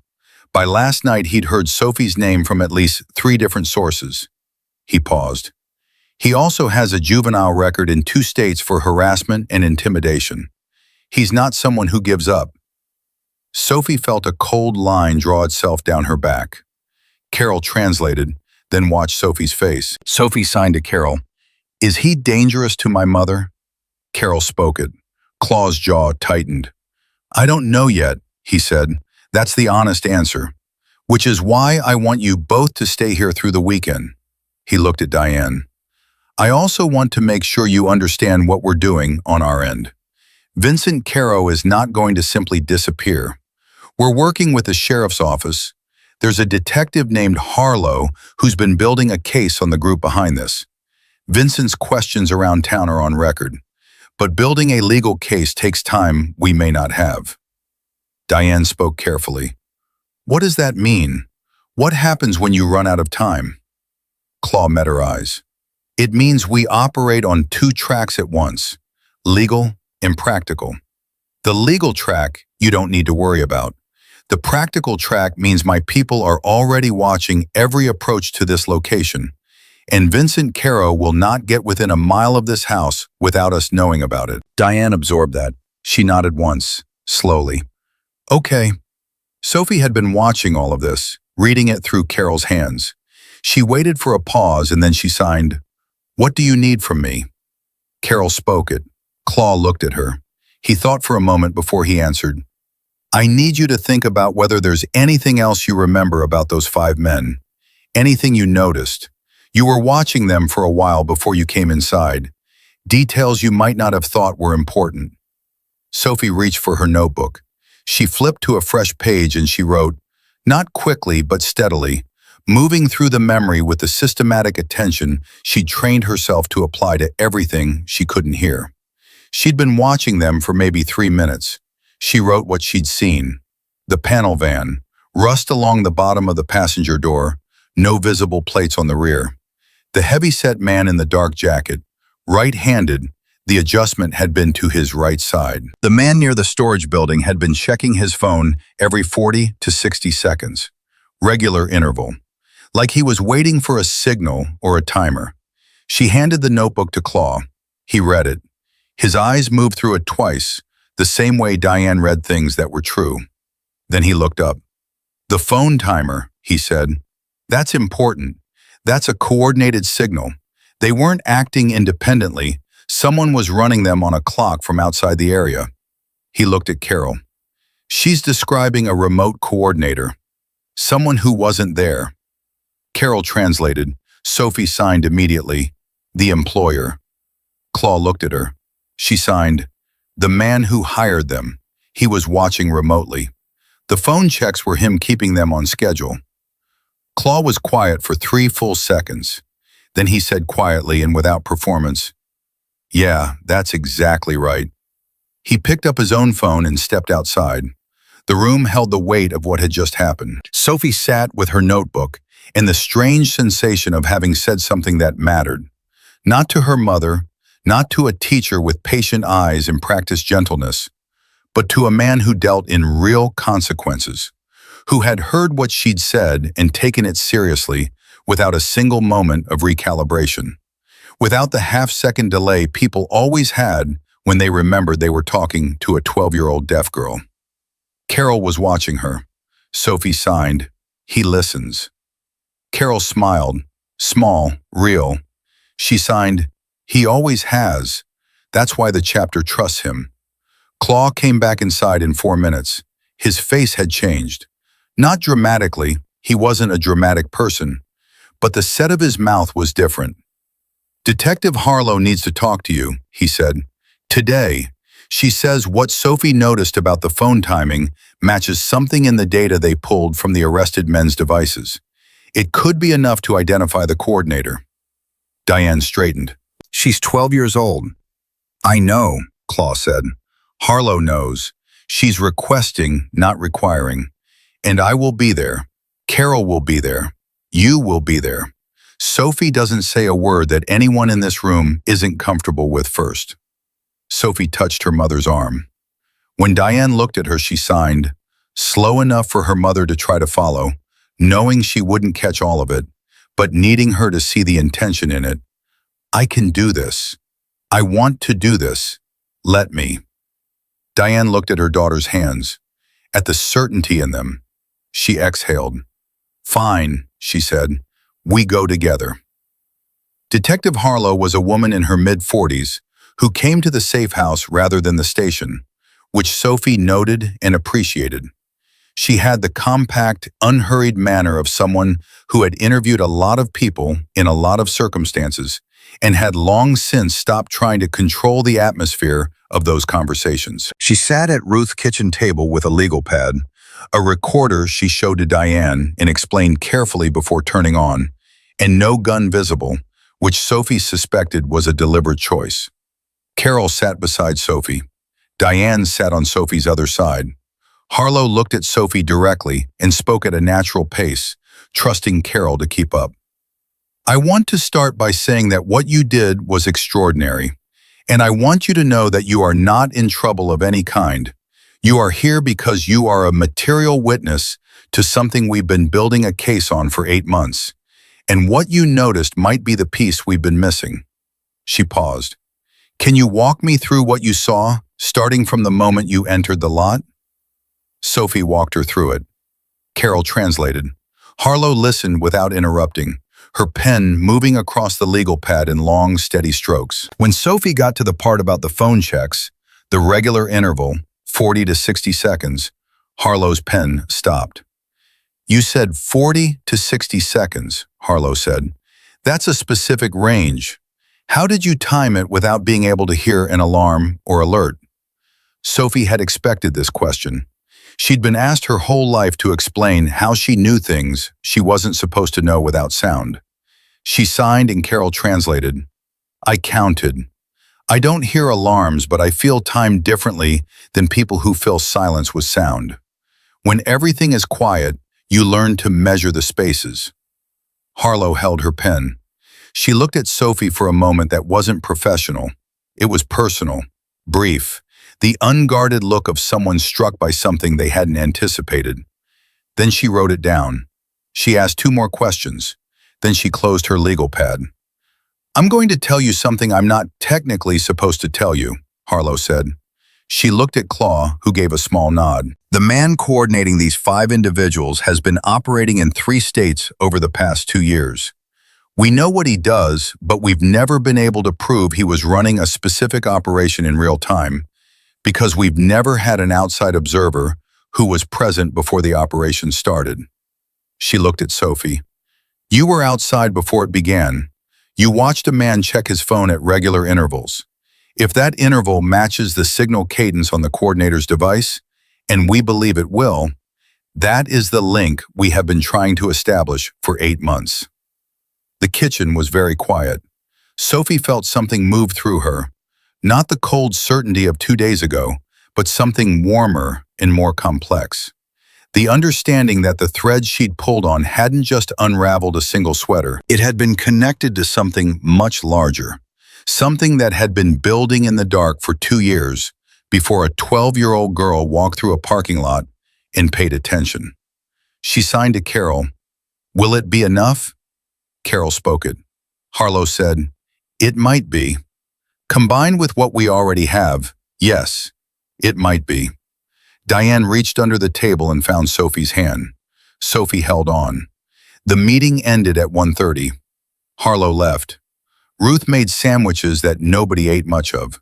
By last night, he'd heard Sophie's name from at least 3 different sources. He paused. He also has a juvenile record in 2 states for harassment and intimidation. He's not someone who gives up. Sophie felt a cold line draw itself down her back. Carol translated, then watched Sophie's face. Sophie signed to Carol. "Is he dangerous to my mother?" Carol spoke it. Claw's jaw tightened. "I don't know yet," he said. "That's the honest answer. Which is why I want you both to stay here through the weekend." He looked at Diane. "I also want to make sure you understand what we're doing on our end. Vincent Caro is not going to simply disappear. We're working with the sheriff's office. There's a detective named Harlow who's been building a case on the group behind this. Vincent's questions around town are on record, but building a legal case takes time we may not have." Diane spoke carefully. "What does that mean? What happens when you run out of time?" Claw met her eyes. "It means we operate on 2 tracks at once, legal and practical. The legal track you don't need to worry about. The practical track means my people are already watching every approach to this location, and Vincent Caro will not get within a mile of this house without us knowing about it." Diane absorbed that. She nodded once, slowly. "Okay." Sophie had been watching all of this, reading it through Carol's hands. She waited for a pause and then she signed, "What do you need from me?" Carol spoke it. Claw looked at her. He thought for a moment before he answered, "I need you to think about whether there's anything else you remember about those 5 men. Anything you noticed. You were watching them for a while before you came inside. Details you might not have thought were important." Sophie reached for her notebook. She flipped to a fresh page and she wrote, not quickly but steadily, moving through the memory with the systematic attention she'd trained herself to apply to everything she couldn't hear. She'd been watching them for maybe 3 minutes. She wrote what she'd seen. The panel van, rust along the bottom of the passenger door, no visible plates on the rear. The heavy-set man in the dark jacket, right-handed, the adjustment had been to his right side. The man near the storage building had been checking his phone every 40 to 60 seconds. Regular interval. Like he was waiting for a signal or a timer. She handed the notebook to Claw. He read it. His eyes moved through it twice, the same way Diane read things that were true. Then he looked up. "The phone timer," he said. "That's important. That's a coordinated signal. They weren't acting independently. Someone was running them on a clock from outside the area." He looked at Carol. "She's describing a remote coordinator. Someone who wasn't there." Carol translated. Sophie signed immediately. "The employer." Claw looked at her. She signed, "The man who hired them. He was watching remotely. The phone checks were him keeping them on schedule." Claw was quiet for 3 full seconds. Then he said quietly and without performance, "Yeah, that's exactly right." He picked up his own phone and stepped outside. The room held the weight of what had just happened. Sophie sat with her notebook and the strange sensation of having said something that mattered. Not to her mother, not to a teacher with patient eyes and practiced gentleness, but to a man who dealt in real consequences, who had heard what she'd said and taken it seriously without a single moment of recalibration, without the half-second delay people always had when they remembered they were talking to a 12-year-old deaf girl. Carol was watching her. Sophie signed, "He listens." Carol smiled, small, real. She signed, "He always has. That's why the chapter trusts him." Claw came back inside in 4 minutes. His face had changed. Not dramatically, he wasn't a dramatic person, but the set of his mouth was different. "Detective Harlow needs to talk to you," he said. "Today." She says what Sophie noticed about the phone timing matches something in the data they pulled from the arrested men's devices. It could be enough to identify the coordinator. Diane straightened. "She's 12 years old." "I know," Claw said. "Harlow knows. She's requesting, not requiring. And I will be there. Carol will be there. You will be there. Sophie doesn't say a word that anyone in this room isn't comfortable with first. Sophie touched her mother's arm. When Diane looked at her, she signed, slow enough for her mother to try to follow, knowing she wouldn't catch all of it, but needing her to see the intention in it. I can do this. I want to do this. Let me. Diane looked at her daughter's hands, at the certainty in them. She exhaled. Fine, she said. We go together. Detective Harlow was a woman in her mid-40s who came to the safe house rather than the station, which Sophie noted and appreciated. She had the compact, unhurried manner of someone who had interviewed a lot of people in a lot of circumstances and had long since stopped trying to control the atmosphere of those conversations. She sat at Ruth's kitchen table with a legal pad, a recorder she showed to Diane and explained carefully before turning on, and no gun visible, which Sophie suspected was a deliberate choice. Carol sat beside Sophie. Diane sat on Sophie's other side. Harlow looked at Sophie directly and spoke at a natural pace, trusting Carol to keep up. I want to start by saying that what you did was extraordinary, and I want you to know that you are not in trouble of any kind. You are here because you are a material witness to something we've been building a case on for 8 months, and what you noticed might be the piece we've been missing. She paused. Can you walk me through what you saw, starting from the moment you entered the lot? Sophie walked her through it. Carol translated. Harlow listened without interrupting, her pen moving across the legal pad in long, steady strokes. When Sophie got to the part about the phone checks, the regular interval, 40 to 60 seconds, Harlow's pen stopped. You said 40 to 60 seconds, Harlow said. That's a specific range. How did you time it without being able to hear an alarm or alert? Sophie had expected this question. She'd been asked her whole life to explain how she knew things she wasn't supposed to know without sound. She signed and Carol translated. I counted. I don't hear alarms, but I feel time differently than people who fill silence with sound. When everything is quiet, you learn to measure the spaces. Harlow held her pen. She looked at Sophie for a moment that wasn't professional. It was personal, brief, the unguarded look of someone struck by something they hadn't anticipated. Then she wrote it down. She asked 2 more questions. Then she closed her legal pad. I'm going to tell you something I'm not technically supposed to tell you, Harlow said. She looked at Claw, who gave a small nod. The man coordinating these 5 individuals has been operating in 3 states over the past 2 years. We know what he does, but we've never been able to prove he was running a specific operation in real time because we've never had an outside observer who was present before the operation started. She looked at Sophie. You were outside before it began. You watched a man check his phone at regular intervals. If that interval matches the signal cadence on the coordinator's device, and we believe it will, that is the link we have been trying to establish for 8 months. The kitchen was very quiet. Sophie felt something move through her, not the cold certainty of 2 days ago, but something warmer and more complex. The understanding that the thread she'd pulled on hadn't just unraveled a single sweater. It had been connected to something much larger, something that had been building in the dark for 2 years before a 12-year-old girl walked through a parking lot and paid attention. She signed to Carol. Will it be enough? Carol spoke it. Harlow said, it might be. Combined with what we already have, yes, it might be. Diane reached under the table and found Sophie's hand. Sophie held on. The meeting ended at 1:30. Harlow left. Ruth made sandwiches that nobody ate much of.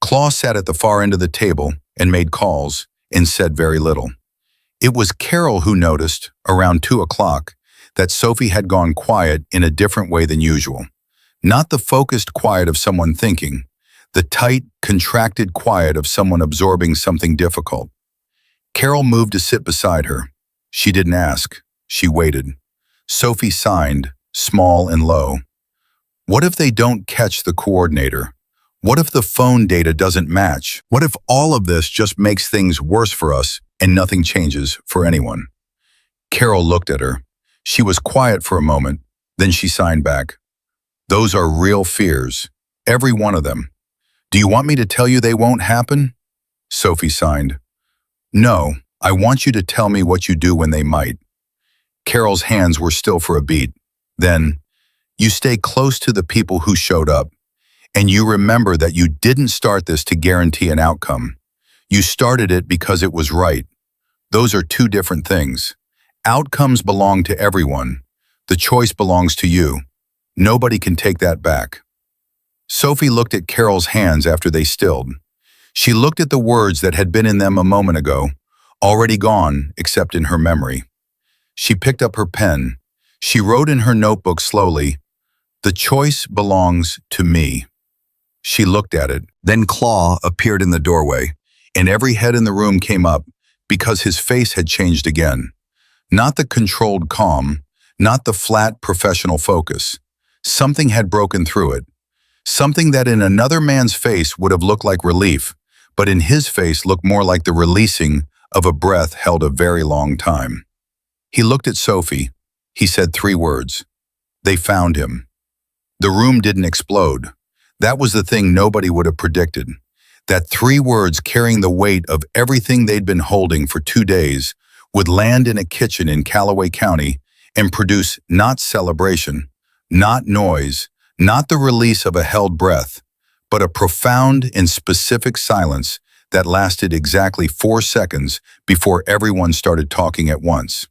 Claw sat at the far end of the table and made calls and said very little. It was Carol who noticed, around 2 o'clock, that Sophie had gone quiet in a different way than usual. Not the focused quiet of someone thinking, the tight, contracted quiet of someone absorbing something difficult. Carol moved to sit beside her. She didn't ask. She waited. Sophie signed, small and low. What if they don't catch the coordinator? What if the phone data doesn't match? What if all of this just makes things worse for us and nothing changes for anyone? Carol looked at her. She was quiet for a moment, then she signed back. Those are real fears. Every one of them. Do you want me to tell you they won't happen? Sophie signed. No, I want you to tell me what you do when they might. Carol's hands were still for a beat. Then, you stay close to the people who showed up. And you remember that you didn't start this to guarantee an outcome. You started it because it was right. Those are two different things. Outcomes belong to everyone. The choice belongs to you. Nobody can take that back. Sophie looked at Carol's hands after they stilled. She looked at the words that had been in them a moment ago, already gone except in her memory. She picked up her pen. She wrote in her notebook slowly, "The choice belongs to me." She looked at it. Then Claw appeared in the doorway, and every head in the room came up because his face had changed again. Not the controlled calm, not the flat professional focus. Something had broken through it. Something that in another man's face would have looked like relief, but in his face looked more like the releasing of a breath held a very long time. He looked at Sophie. He said 3 words. They found him. The room didn't explode. That was the thing nobody would have predicted. That 3 words carrying the weight of everything they'd been holding for 2 days would land in a kitchen in Callaway County and produce not celebration, not noise, not the release of a held breath, but a profound and specific silence that lasted exactly 4 seconds before everyone started talking at once.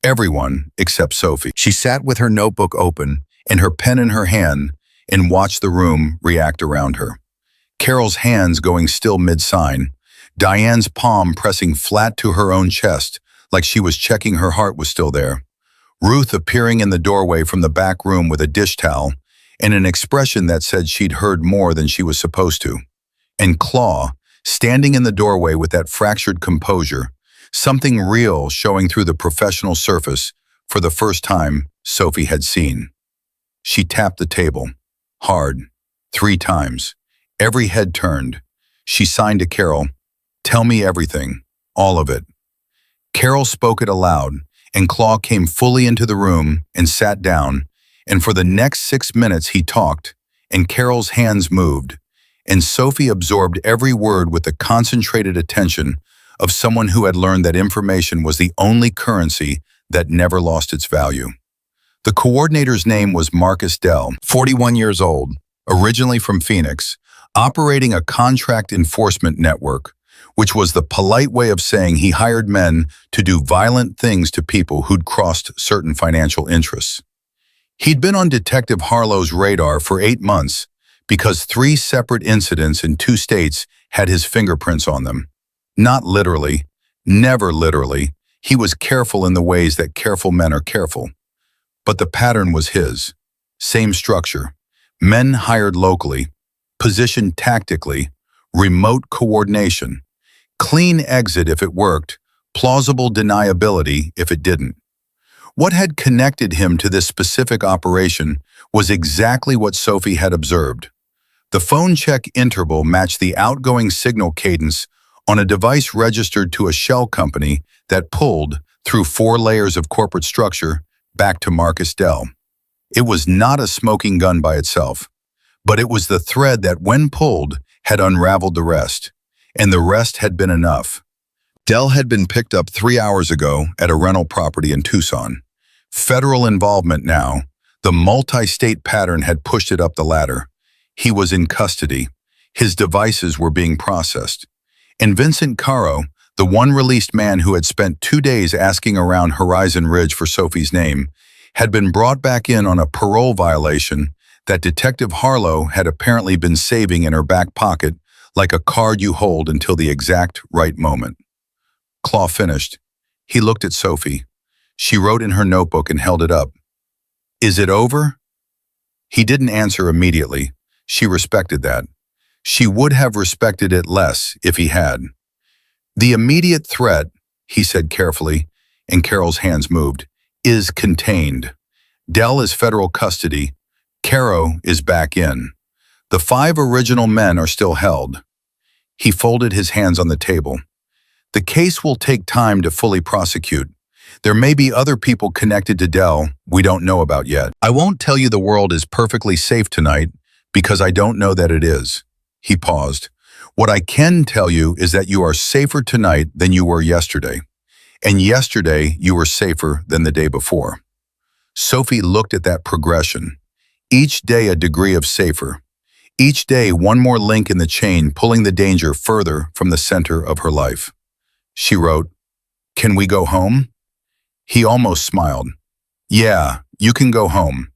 Everyone except Sophie. She sat with her notebook open and her pen in her hand and watched the room react around her. Carol's hands going still mid-sign, Diane's palm pressing flat to her own chest like she was checking her heart was still there. Ruth appearing in the doorway from the back room with a dish towel and an expression that said she'd heard more than she was supposed to. And Claw, standing in the doorway with that fractured composure, something real showing through the professional surface for the first time Sophie had seen. She tapped the table, hard, 3 times. Every head turned. She signed to Carol, "Tell me everything, all of it." Carol spoke it aloud, and Claw came fully into the room and sat down, and for the next 6 minutes he talked, and Carol's hands moved, and Sophie absorbed every word with the concentrated attention of someone who had learned that information was the only currency that never lost its value. The coordinator's name was Marcus Dell, 41 years old, originally from Phoenix, operating a contract enforcement network, which was the polite way of saying he hired men to do violent things to people who'd crossed certain financial interests. He'd been on Detective Harlow's radar for 8 months because 3 separate incidents in 2 states had his fingerprints on them. Not literally, never literally. He was careful in the ways that careful men are careful. But the pattern was his. Same structure. Men hired locally, positioned tactically, remote coordination, clean exit if it worked, plausible deniability if it didn't. What had connected him to this specific operation was exactly what Sophie had observed. The phone check interval matched the outgoing signal cadence on a device registered to a shell company that pulled, through 4 layers of corporate structure, back to Marcus Dell. It was not a smoking gun by itself, but it was the thread that, when pulled, had unraveled the rest. And the rest had been enough. Dell had been picked up 3 hours ago at a rental property in Tucson. Federal involvement now. The multi-state pattern had pushed it up the ladder. He was in custody. His devices were being processed. And Vincent Caro, the one released man who had spent 2 days asking around Horizon Ridge for Sophie's name, had been brought back in on a parole violation that Detective Harlow had apparently been saving in her back pocket like a card you hold until the exact right moment. Claw finished. He looked at Sophie. She wrote in her notebook and held it up. "Is it over?" He didn't answer immediately. She respected that. She would have respected it less if he had. "The immediate threat," he said carefully, and Carol's hands moved, "is contained. Dell is federal custody. Caro is back in. The 5 original men are still held. He folded his hands on the table. The case will take time to fully prosecute. There may be other people connected to Dell we don't know about yet. I won't tell you the world is perfectly safe tonight because I don't know that it is. He paused. What I can tell you is that you are safer tonight than you were yesterday. And yesterday you were safer than the day before. Sophie looked at that progression. Each day a degree of safer. Each day one more link in the chain pulling the danger further from the center of her life. She wrote, "Can we go home?" He almost smiled. "Yeah, you can go home."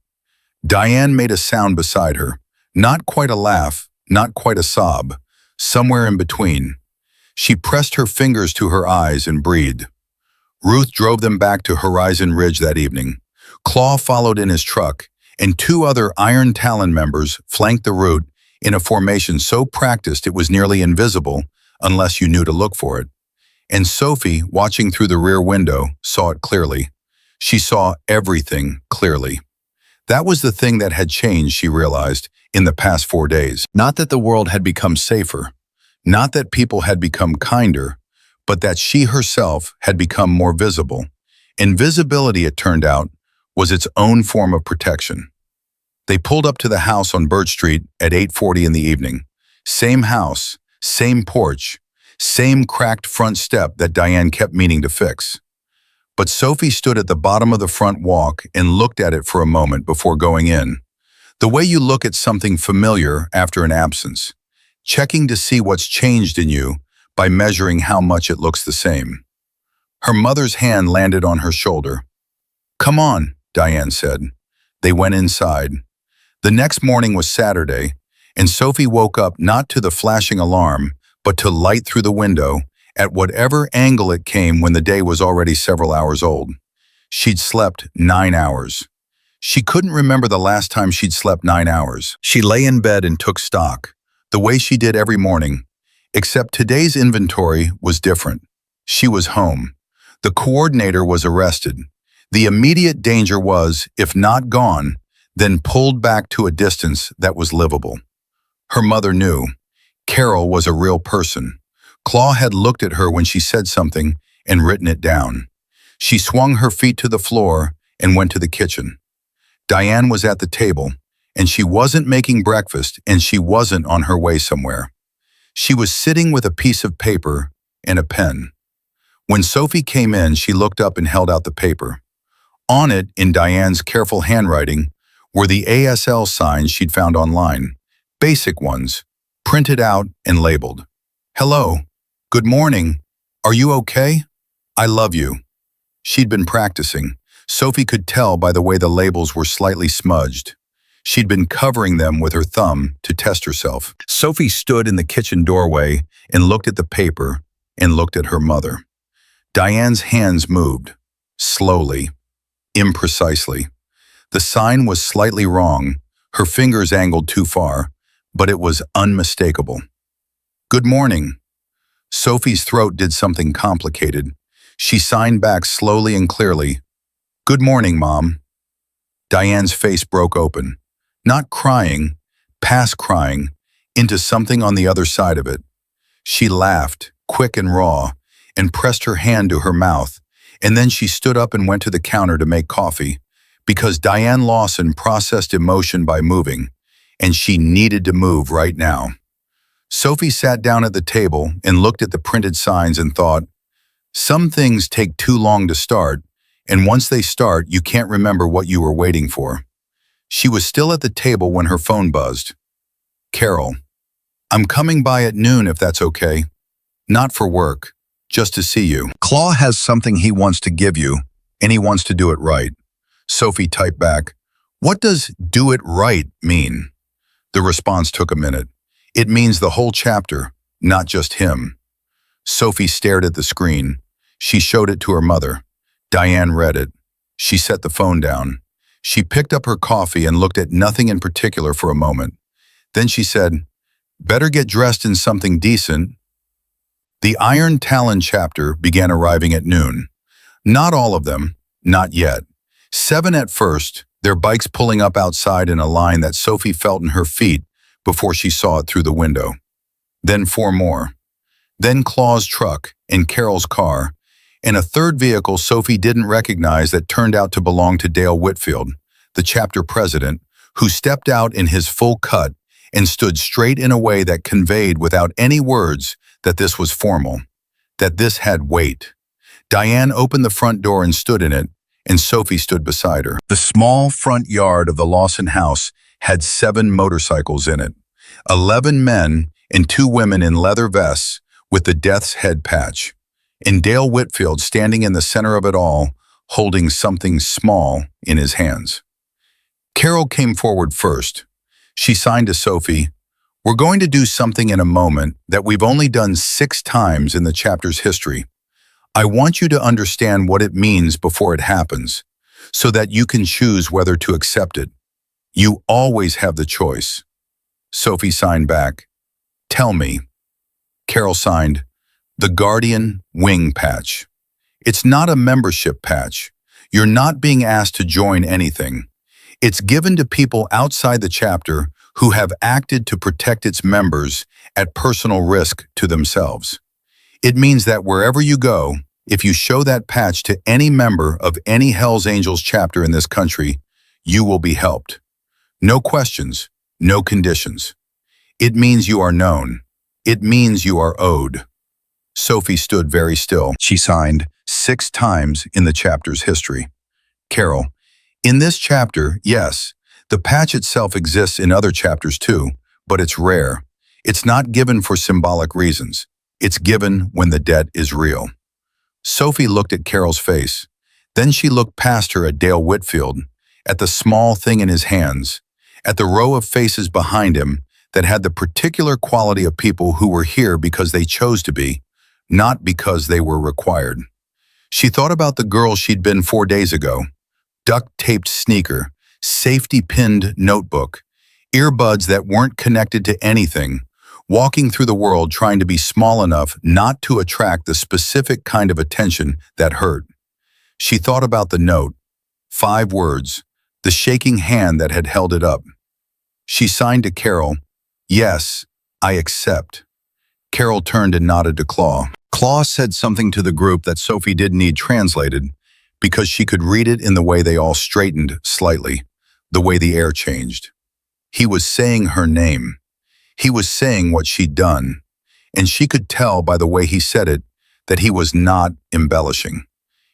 Diane made a sound beside her. Not quite a laugh, not quite a sob, somewhere in between. She pressed her fingers to her eyes and breathed. Ruth drove them back to Horizon Ridge that evening. Claw followed in his truck, and 2 other Iron Talon members flanked the route in a formation so practiced it was nearly invisible unless you knew to look for it. And Sophie, watching through the rear window, saw it clearly. She saw everything clearly. That was the thing that had changed, she realized, in the past 4 days. Not that the world had become safer, not that people had become kinder, but that she herself had become more visible. Invisibility, it turned out, was its own form of protection. They pulled up to the house on Birch Street at 8:40 in the evening. Same house, same porch, same cracked front step that Diane kept meaning to fix. But Sophie stood at the bottom of the front walk and looked at it for a moment before going in. The way you look at something familiar after an absence, checking to see what's changed in you by measuring how much it looks the same. Her mother's hand landed on her shoulder. "Come on," Diane said. They went inside. The next morning was Saturday, and Sophie woke up not to the flashing alarm, but to light through the window at whatever angle it came when the day was already several hours old. She'd slept 9 hours. She couldn't remember the last time she'd slept 9 hours. She lay in bed and took stock, the way she did every morning, except today's inventory was different. She was home. The coordinator was arrested. The immediate danger was, if not gone, then pulled back to a distance that was livable. Her mother knew. Carol was a real person. Claw had looked at her when she said something and written it down. She swung her feet to the floor and went to the kitchen. Diane was at the table, and she wasn't making breakfast, and she wasn't on her way somewhere. She was sitting with a piece of paper and a pen. When Sophie came in, she looked up and held out the paper. On it, in Diane's careful handwriting, were the ASL signs she'd found online, basic ones, printed out and labeled. "Hello. Good morning. Are you okay? I love you." She'd been practicing. Sophie could tell by the way the labels were slightly smudged. She'd been covering them with her thumb to test herself. Sophie stood in the kitchen doorway and looked at the paper and looked at her mother. Diane's hands moved, slowly, imprecisely. The sign was slightly wrong, her fingers angled too far, but it was unmistakable. "Good morning." Sophie's throat did something complicated. She signed back slowly and clearly, "Good morning, Mom." Diane's face broke open, not crying, past crying, into something on the other side of it. She laughed, quick and raw, and pressed her hand to her mouth, and then she stood up and went to the counter to make coffee, because Diane Lawson processed emotion by moving, and she needed to move right now. Sophie sat down at the table and looked at the printed signs and thought, some things take too long to start, and once they start, you can't remember what you were waiting for. She was still at the table when her phone buzzed. "Carol, I'm coming by at noon if that's okay. Not for work, just to see you. Claw has something he wants to give you, and he wants to do it right." Sophie typed back, "What does do it right mean?" The response took a minute. "It means the whole chapter, not just him." Sophie stared at the screen. She showed it to her mother. Diane read it. She set the phone down. She picked up her coffee and looked at nothing in particular for a moment. Then she said, "Better get dressed in something decent." The Iron Talon chapter began arriving at noon. Not all of them, not yet. 7 at first, their bikes pulling up outside in a line that Sophie felt in her feet before she saw it through the window. Then 4 more. Then Claw's truck and Carol's car, and a third vehicle Sophie didn't recognize that turned out to belong to Dale Whitfield, the chapter president, who stepped out in his full cut and stood straight in a way that conveyed without any words that this was formal, that this had weight. Diane opened the front door and stood in it, and Sophie stood beside her. The small front yard of the Lawson house had 7 motorcycles in it, 11 men and 2 women in leather vests with the death's head patch, and Dale Whitfield standing in the center of it all, holding something small in his hands. Carol came forward first. She signed to Sophie, "We're going to do something in a moment that we've only done 6 times in the chapter's history. I want you to understand what it means before it happens, so that you can choose whether to accept it. You always have the choice." Sophie signed back, "Tell me." Carol signed, "The Guardian Wing Patch." It's not a membership patch. You're not being asked to join anything. It's given to people outside the chapter who have acted to protect its members at personal risk to themselves. It means that wherever you go, if you show that patch to any member of any Hells Angels chapter in this country, you will be helped. No questions, no conditions. It means you are known. It means you are owed. Sophie stood very still. She signed 6 times in the chapter's history. Carol, in this chapter, yes, the patch itself exists in other chapters too, but it's rare. It's not given for symbolic reasons. It's given when the debt is real. Sophie looked at Carol's face. Then she looked past her at Dale Whitfield, at the small thing in his hands, at the row of faces behind him that had the particular quality of people who were here because they chose to be, not because they were required. She thought about the girl she'd been 4 days ago. Duct-taped sneaker, safety-pinned notebook, earbuds that weren't connected to anything, walking through the world trying to be small enough not to attract the specific kind of attention that hurt. She thought about the note, 5 words, the shaking hand that had held it up. She signed to Carol, "Yes, I accept." Carol turned and nodded to Claw. Claw said something to the group that Sophie didn't need translated because she could read it in the way they all straightened slightly, the way the air changed. He was saying her name. He was saying what she'd done, and she could tell by the way he said it that he was not embellishing.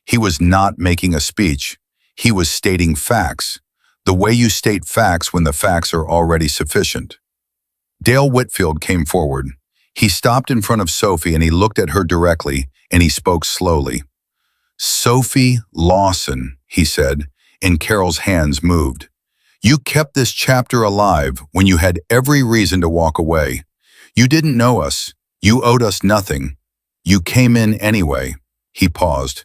He was not making a speech. He was stating facts, the way you state facts when the facts are already sufficient. Dale Whitfield came forward. He stopped in front of Sophie and he looked at her directly and he spoke slowly. "Sophie Lawson," he said, and Carol's hands moved. "You kept this chapter alive when you had every reason to walk away. You didn't know us. You owed us nothing. You came in anyway." He paused.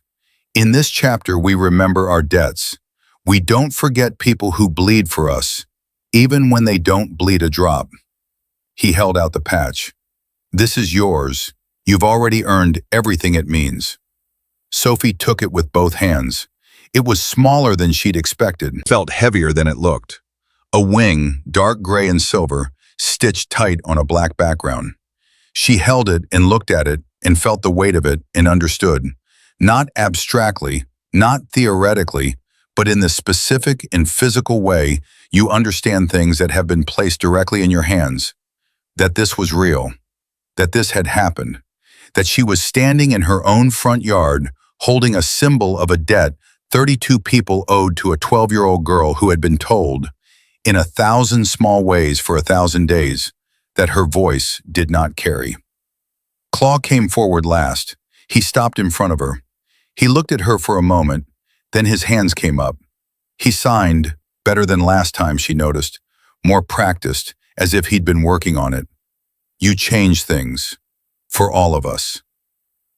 "In this chapter, we remember our debts. We don't forget people who bleed for us, even when they don't bleed a drop." He held out the patch. "This is yours. You've already earned everything it means." Sophie took it with both hands. It was smaller than she'd expected, felt heavier than it looked. A wing, dark gray and silver, stitched tight on a black background. She held it and looked at it and felt the weight of it and understood. Not abstractly, not theoretically, but in the specific and physical way you understand things that have been placed directly in your hands. That this was real. That this had happened. That she was standing in her own front yard holding a symbol of a debt 32 people owed to a 12-year-old girl who had been told, in 1,000 small ways for 1,000 days, that her voice did not carry. Claw came forward last. He stopped in front of her. He looked at her for a moment, then his hands came up. He signed, better than last time, she noticed, more practiced, as if he'd been working on it. "You changed things. For all of us."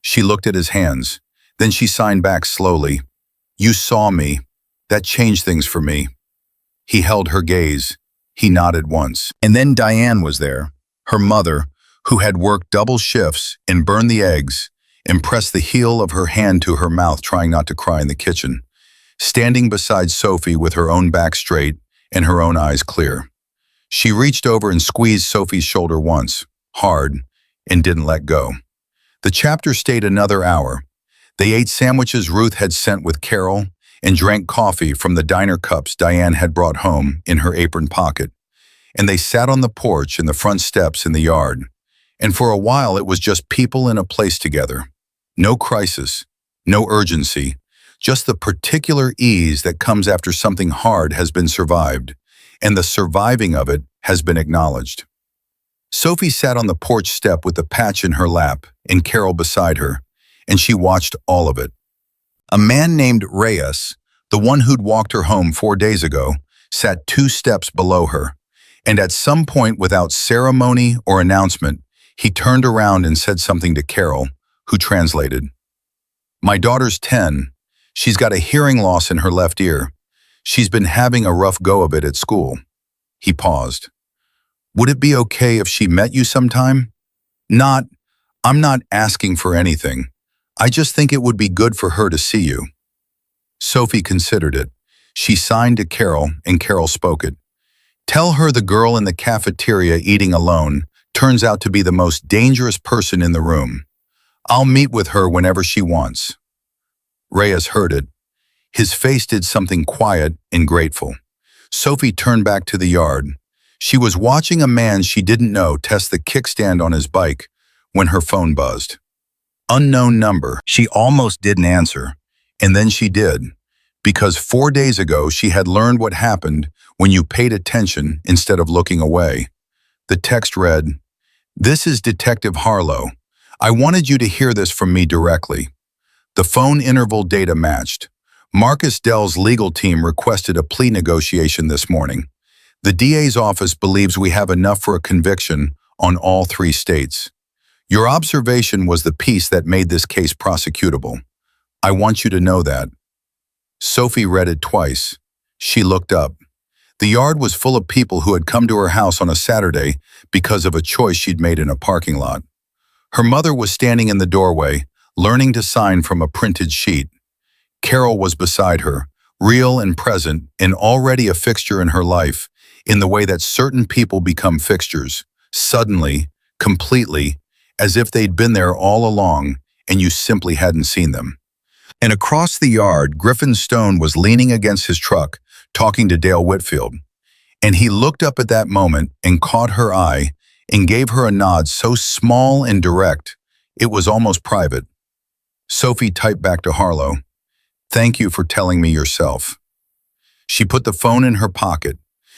She looked at his hands. Then she signed back slowly. "You saw me. That changed things for me." He held her gaze. He nodded once. And then Diane was there, her mother, who had worked double shifts and burned the eggs, and pressed the heel of her hand to her mouth, trying not to cry in the kitchen, standing beside Sophie with her own back straight and her own eyes clear. She reached over and squeezed Sophie's shoulder once, hard, and didn't let go. The chapter stayed another hour. They ate sandwiches Ruth had sent with Carol and drank coffee from the diner cups Diane had brought home in her apron pocket. And they sat on the porch and the front steps in the yard. And for a while it was just people in a place together. No crisis, no urgency, just the particular ease that comes after something hard has been survived, and the surviving of it has been acknowledged. Sophie sat on the porch step with the patch in her lap and Carol beside her, and she watched all of it. A man named Reyes, the one who'd walked her home 4 days ago, sat 2 steps below her, and at some point without ceremony or announcement, he turned around and said something to Carol, who translated. "My daughter's 10. She's got a hearing loss in her left ear. She's been having a rough go of it at school." He paused. "Would it be okay if she met you sometime?" I'm not asking for anything. I just think it would be good for her to see you." Sophie considered it. She signed to Carol, and Carol spoke it. "Tell her the girl in the cafeteria eating alone turns out to be the most dangerous person in the room. I'll meet with her whenever she wants." Reyes heard it. His face did something quiet and grateful. Sophie turned back to the yard. She was watching a man she didn't know test the kickstand on his bike when her phone buzzed. Unknown number. She almost didn't answer, and then she did, because 4 days ago she had learned what happened when you paid attention instead of looking away. The text read, "This is Detective Harlow. I wanted you to hear this from me directly." The phone interval data matched. Marcus Dell's legal team requested a plea negotiation this morning. The DA's office believes we have enough for a conviction on all 3 states. Your observation was the piece that made this case prosecutable. I want you to know that. Sophie read it twice. She looked up. The yard was full of people who had come to her house on a Saturday because of a choice she'd made in a parking lot. Her mother was standing in the doorway, learning to sign from a printed sheet. Carol was beside her, real and present, and already a fixture in her life, in the way that certain people become fixtures, suddenly, completely, as if they'd been there all along and you simply hadn't seen them. And across the yard, Griffin Stone was leaning against his truck, talking to Dale Whitfield. And he looked up at that moment and caught her eye and gave her a nod so small and direct, it was almost private. Sophie typed back to Harlow, "Thank you for telling me yourself." She put the phone in her pocket.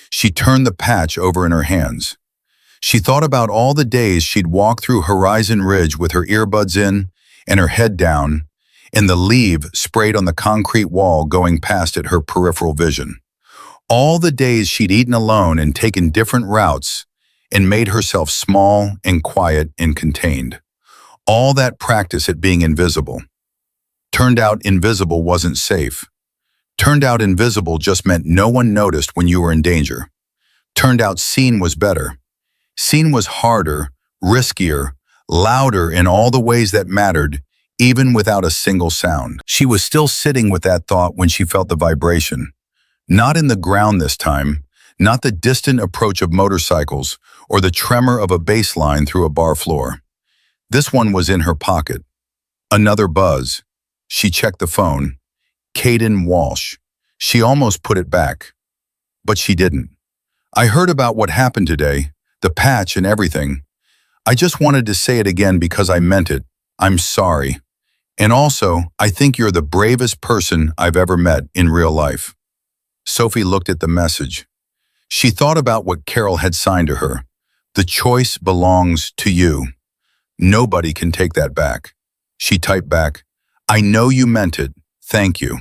She turned the patch over in her hands. She thought about all the days she'd walk through Horizon Ridge with her earbuds in and her head down, and the leaf sprayed on the concrete wall going past at her peripheral vision. All the days she'd eaten alone and taken different routes and made herself small and quiet and contained. All that practice at being invisible. Turned out invisible wasn't safe. Turned out invisible just meant no one noticed when you were in danger. Turned out seen was better. Seen was harder, riskier, louder in all the ways that mattered, even without a single sound. She was still sitting with that thought when she felt the vibration. Not in the ground this time, not the distant approach of motorcycles or the tremor of a bass line through a bar floor. This one was in her pocket. Another buzz. She checked the phone. Caden Walsh. She almost put it back, but she didn't. "I heard about what happened today, the patch and everything. I just wanted to say it again because I meant it. I'm sorry. And also, I think you're the bravest person I've ever met in real life." Sophie looked at the message. She thought about what Carol had signed to her. "The choice belongs to you. Nobody can take that back." She typed back, "I know you meant it. Thank you."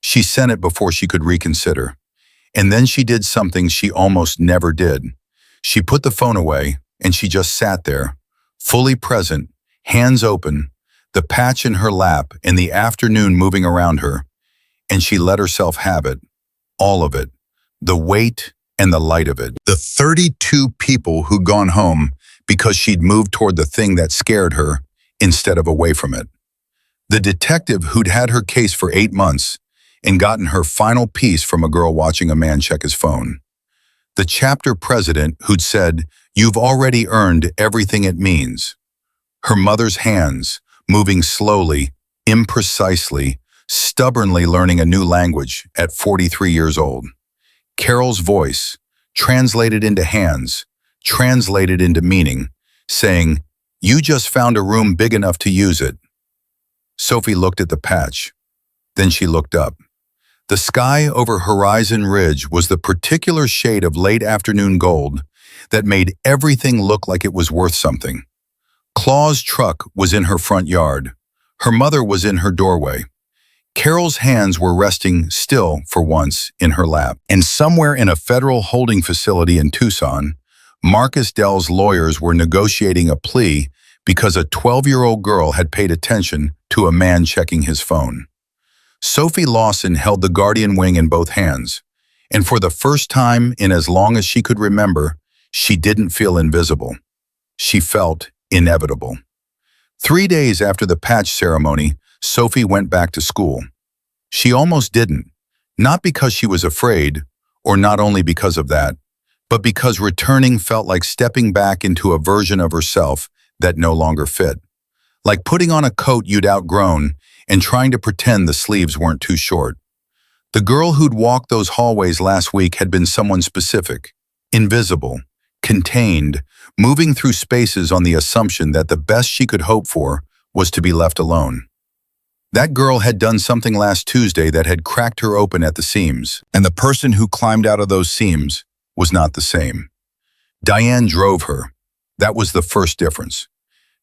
She sent it before she could reconsider. And then she did something she almost never did. She put the phone away, and she just sat there, fully present, hands open, the patch in her lap and the afternoon moving around her, and she let herself have it, all of it, the weight and the light of it. The 32 people who'd gone home because she'd moved toward the thing that scared her instead of away from it. The detective who'd had her case for 8 months and gotten her final piece from a girl watching a man check his phone. The chapter president who'd said, "You've already earned everything it means." Her mother's hands, moving slowly, imprecisely, stubbornly learning a new language at 43 years old. Carol's voice, translated into hands, translated into meaning, saying, "You just found a room big enough to use it." Sophie looked at the patch. Then she looked up. The sky over Horizon Ridge was the particular shade of late afternoon gold that made everything look like it was worth something. Claw's truck was in her front yard. Her mother was in her doorway. Carol's hands were resting still for once in her lap. And somewhere in a federal holding facility in Tucson, Marcus Dell's lawyers were negotiating a plea because a 12-year-old girl had paid attention to a man checking his phone. Sophie Lawson held the guardian wing in both hands, and for the first time in as long as she could remember, she didn't feel invisible. She felt inevitable. 3 days after the patch ceremony, Sophie went back to school. She almost didn't, not because she was afraid, or not only because of that, but because returning felt like stepping back into a version of herself that no longer fit. Like putting on a coat you'd outgrown and trying to pretend the sleeves weren't too short. The girl who'd walked those hallways last week had been someone specific, invisible, contained, moving through spaces on the assumption that the best she could hope for was to be left alone. That girl had done something last Tuesday that had cracked her open at the seams, and the person who climbed out of those seams was not the same. Diane drove her. That was the first difference.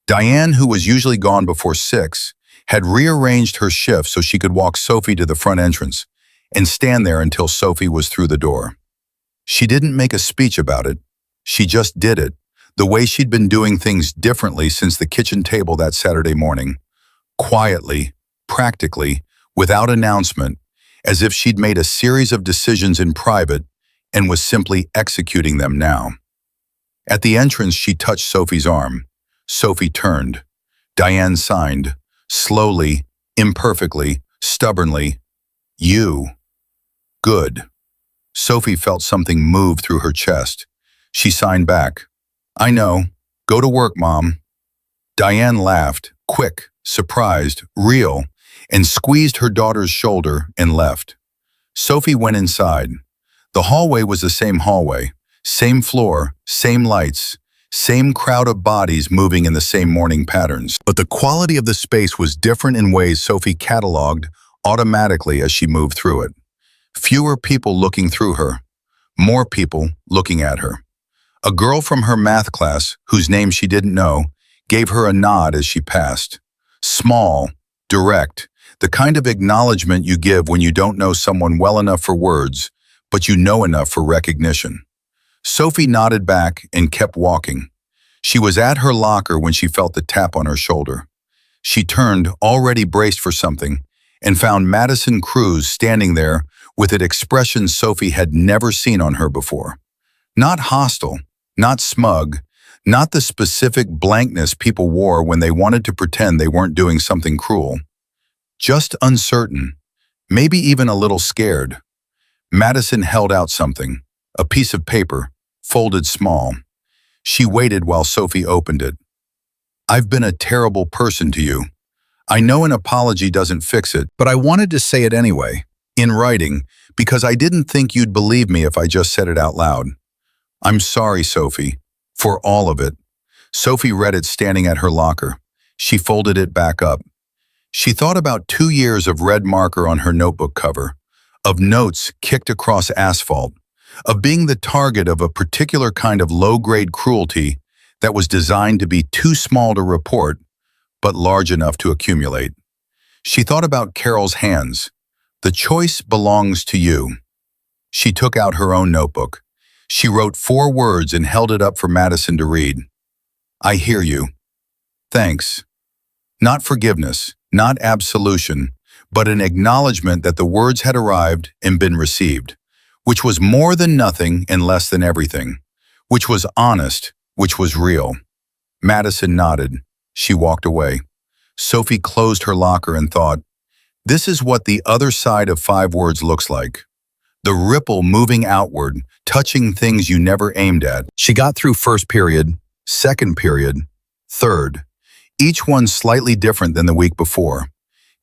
Diane, who was usually gone before 6, had rearranged her shift so she could walk Sophie to the front entrance and stand there until Sophie was through the door. She didn't make a speech about it. She just did it, the way she'd been doing things differently since the kitchen table that Saturday morning. Quietly, practically, without announcement, as if she'd made a series of decisions in private and was simply executing them now. At the entrance, she touched Sophie's arm. Sophie turned. Diane signed, slowly, imperfectly, stubbornly, "You." "Good." Sophie felt something move through her chest. She signed back, "I know. Go to work, Mom." Diane laughed, quick, surprised, real, and squeezed her daughter's shoulder and left. Sophie went inside. The hallway was the same hallway, same floor, same lights, same crowd of bodies moving in the same morning patterns. But the quality of the space was different in ways Sophie cataloged automatically as she moved through it. Fewer people looking through her, more people looking at her. A girl from her math class, whose name she didn't know, gave her a nod as she passed. Small, direct, the kind of acknowledgement you give when you don't know someone well enough for words, but you know enough for recognition. Sophie nodded back and kept walking. She was at her locker when she felt the tap on her shoulder. She turned, already braced for something, and found Madison Cruz standing there with an expression Sophie had never seen on her before. Not hostile, not smug, not the specific blankness people wore when they wanted to pretend they weren't doing something cruel. Just uncertain, maybe even a little scared. Madison held out something, a piece of paper, folded small. She waited while Sophie opened it. "I've been a terrible person to you. I know an apology doesn't fix it, but I wanted to say it anyway, in writing, because I didn't think you'd believe me if I just said it out loud. I'm sorry, Sophie, for all of it." Sophie read it standing at her locker. She folded it back up. She thought about 2 years of red marker on her notebook cover, of notes kicked across asphalt, of being the target of a particular kind of low-grade cruelty that was designed to be too small to report, but large enough to accumulate. She thought about Carol's hands. The choice belongs to you. She took out her own notebook. She wrote 4 words and held it up for Madison to read. "I hear you. Thanks." Not forgiveness, not absolution, but an acknowledgement that the words had arrived and been received, which was more than nothing and less than everything, which was honest, which was real. Madison nodded. She walked away. Sophie closed her locker and thought, this is what the other side of 5 words looks like. the ripple moving outward, touching things you never aimed at. She got through first period, second period, third, each one slightly different than the week before.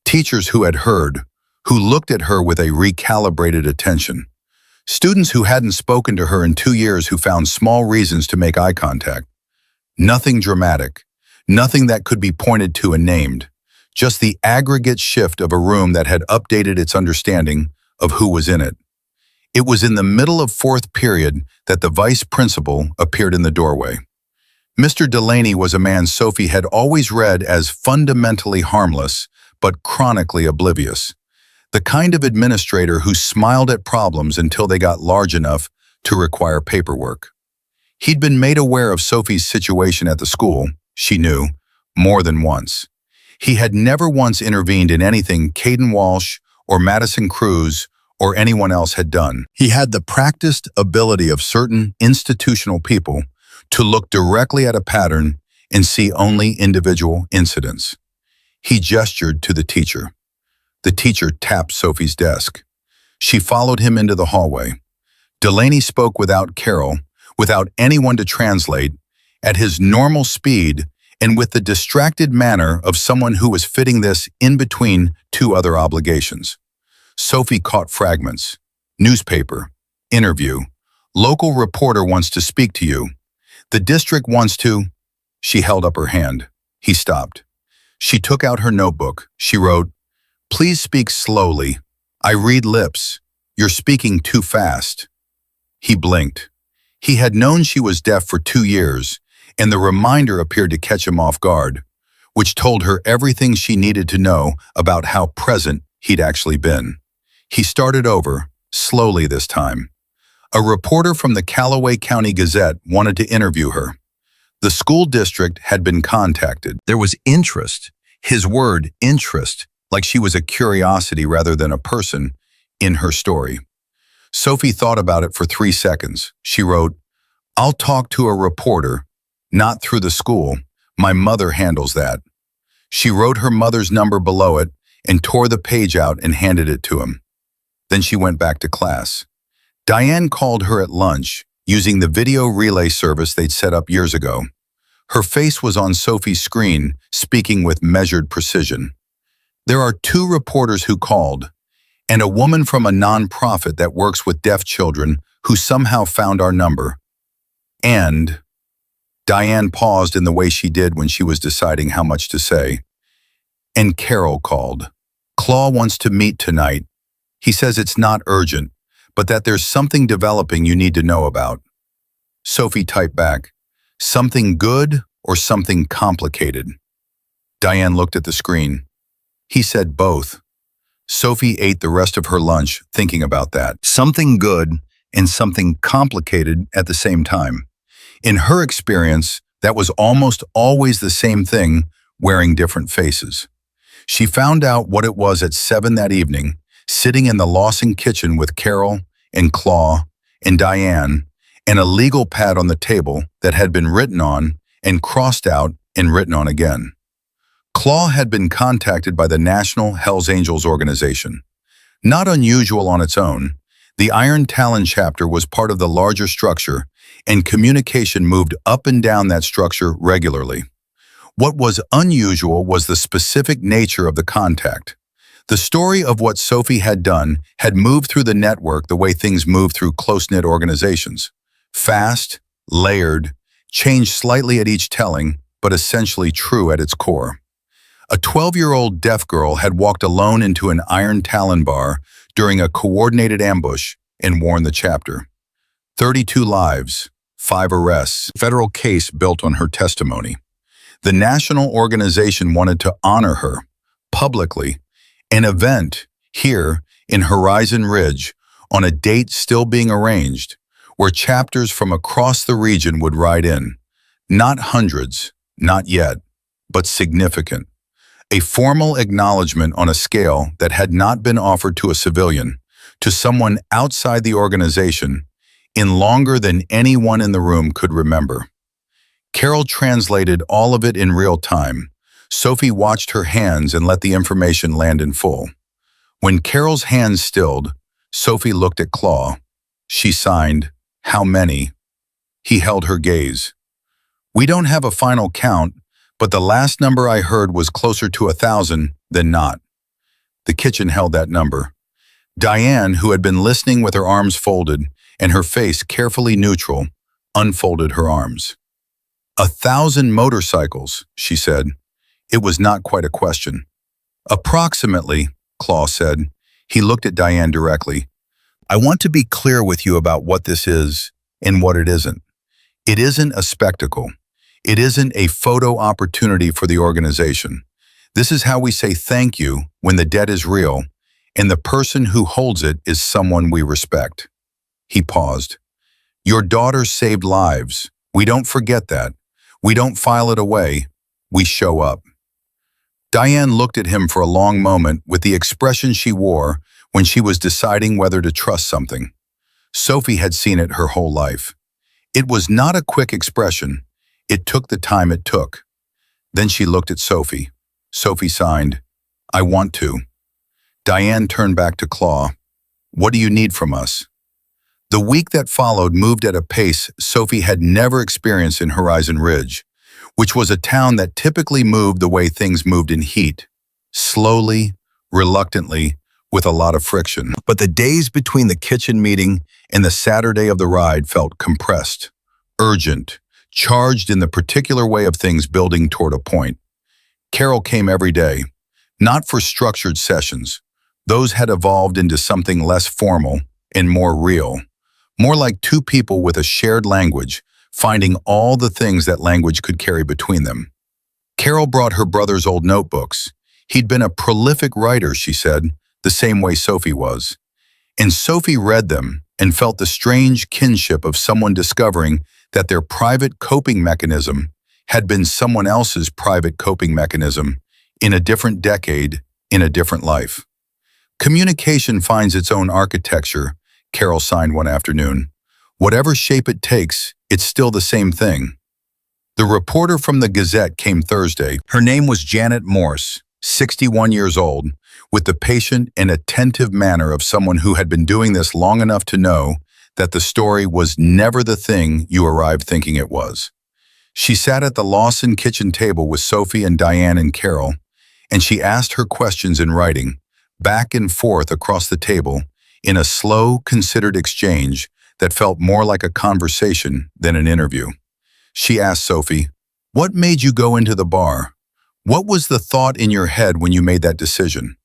Teachers who had heard, who looked at her with a recalibrated attention. Students who hadn't spoken to her in 2 years who found small reasons to make eye contact. Nothing dramatic, nothing that could be pointed to and named, just the aggregate shift of a room that had updated its understanding of who was in it. It was in the middle of fourth period that the vice principal appeared in the doorway. Mr. Delaney was a man Sophie had always read as fundamentally harmless, but chronically oblivious. The kind of administrator who smiled at problems until they got large enough to require paperwork. He'd been made aware of Sophie's situation at the school, she knew, more than once. He had never once intervened in anything Caden Walsh or Madison Cruz or anyone else had done. He had the practiced ability of certain institutional people to look directly at a pattern and see only individual incidents. He gestured to the teacher. The teacher tapped Sophie's desk. She followed him into the hallway. Delaney spoke without Carol, without anyone to translate, at his normal speed and with the distracted manner of someone who was fitting this in between two other obligations. Sophie caught fragments. Newspaper, interview, local reporter wants to speak to you. The district wants to. She held up her hand. He stopped. She took out her notebook. She wrote, "Please speak slowly. I read lips. You're speaking too fast." He blinked. He had known she was deaf for 2 years, and the reminder appeared to catch him off guard, which told her everything she needed to know about how present he'd actually been. He started over, slowly this time. A reporter from the Callaway County Gazette wanted to interview her. The school district had been contacted. There was interest, his word, interest, like she was a curiosity rather than a person, in her story. Sophie thought about it for 3 seconds. She wrote, "I'll talk to a reporter, not through the school. My mother handles that." She wrote her mother's number below it and tore the page out and handed it to him. Then she went back to class. Diane called her at lunch, using the video relay service they'd set up years ago. Her face was on Sophie's screen, speaking with measured precision. "There are 2 reporters who called, and a woman from a nonprofit that works with deaf children who somehow found our number. And..." Diane paused in the way she did when she was deciding how much to say. "And Carol called. Claw wants to meet tonight. He says it's not urgent, but that there's something developing you need to know about." Sophie typed back, "Something good or something complicated?" Diane looked at the screen. He said both. Sophie ate the rest of her lunch thinking about that. Something good and something complicated at the same time. In her experience, that was almost always the same thing, wearing different faces. She found out what it was at 7 that evening, sitting in the Lawson kitchen with Carol and Claw and Diane, and a legal pad on the table that had been written on and crossed out and written on again. Claw had been contacted by the National Hells Angels organization. Not unusual on its own, the Iron Talon chapter was part of the larger structure, and communication moved up and down that structure regularly. What was unusual was the specific nature of the contact. The story of what Sophie had done had moved through the network the way things move through close-knit organizations. Fast, layered, changed slightly at each telling, but essentially true at its core. A 12-year-old deaf girl had walked alone into an Iron Talon bar during a coordinated ambush and warned the chapter. 32 lives, 5 arrests, federal case built on her testimony. The national organization wanted to honor her, publicly, an event here in Horizon Ridge on a date still being arranged, where chapters from across the region would ride in. Not hundreds, not yet, but significant. A formal acknowledgement on a scale that had not been offered to a civilian, to someone outside the organization, in longer than anyone in the room could remember. Carol translated all of it in real time. Sophie watched her hands and let the information land in full. When Carol's hands stilled, Sophie looked at Claw. She signed, "How many?" He held her gaze. "We don't have a final count, but the last number I heard was closer to 1,000 than not." The kitchen held that number. Diane, who had been listening with her arms folded and her face carefully neutral, unfolded her arms. 1,000 motorcycles, she said. It was not quite a question. Approximately, Claw said. He looked at Diane directly. "I want to be clear with you about what this is and what it isn't. It isn't a spectacle. It isn't a photo opportunity for the organization. This is how we say thank you when the debt is real, and the person who holds it is someone we respect." He paused. "Your daughter saved lives. We don't forget that. We don't file it away. We show up." Diane looked at him for a long moment with the expression she wore when she was deciding whether to trust something. Sophie had seen it her whole life. It was not a quick expression. It took the time it took. Then she looked at Sophie. Sophie signed, "I want to." Diane turned back to Claw. "What do you need from us?" The week that followed moved at a pace Sophie had never experienced in Horizon Ridge, which was a town that typically moved the way things moved in heat. Slowly, reluctantly, with a lot of friction. But the days between the kitchen meeting and the Saturday of the ride felt compressed, urgent, charged in the particular way of things building toward a point. Carol came every day, not for structured sessions. Those had evolved into something less formal and more real. More like two people with a shared language, finding all the things that language could carry between them. Carol brought her brother's old notebooks. He'd been a prolific writer, she said, the same way Sophie was. And Sophie read them and felt the strange kinship of someone discovering that their private coping mechanism had been someone else's private coping mechanism in a different decade, in a different life. "Communication finds its own architecture," Carol signed one afternoon. "Whatever shape it takes, it's still the same thing." The reporter from the Gazette came Thursday. Her name was Janet Morse, 61 years old, with the patient and attentive manner of someone who had been doing this long enough to know that the story was never the thing you arrived thinking it was. She sat at the Lawson kitchen table with Sophie and Diane and Carol, and she asked her questions in writing, back and forth across the table, in a slow, considered exchange that felt more like a conversation than an interview. She asked Sophie, "What made you go into the bar? What was the thought in your head when you made that decision?"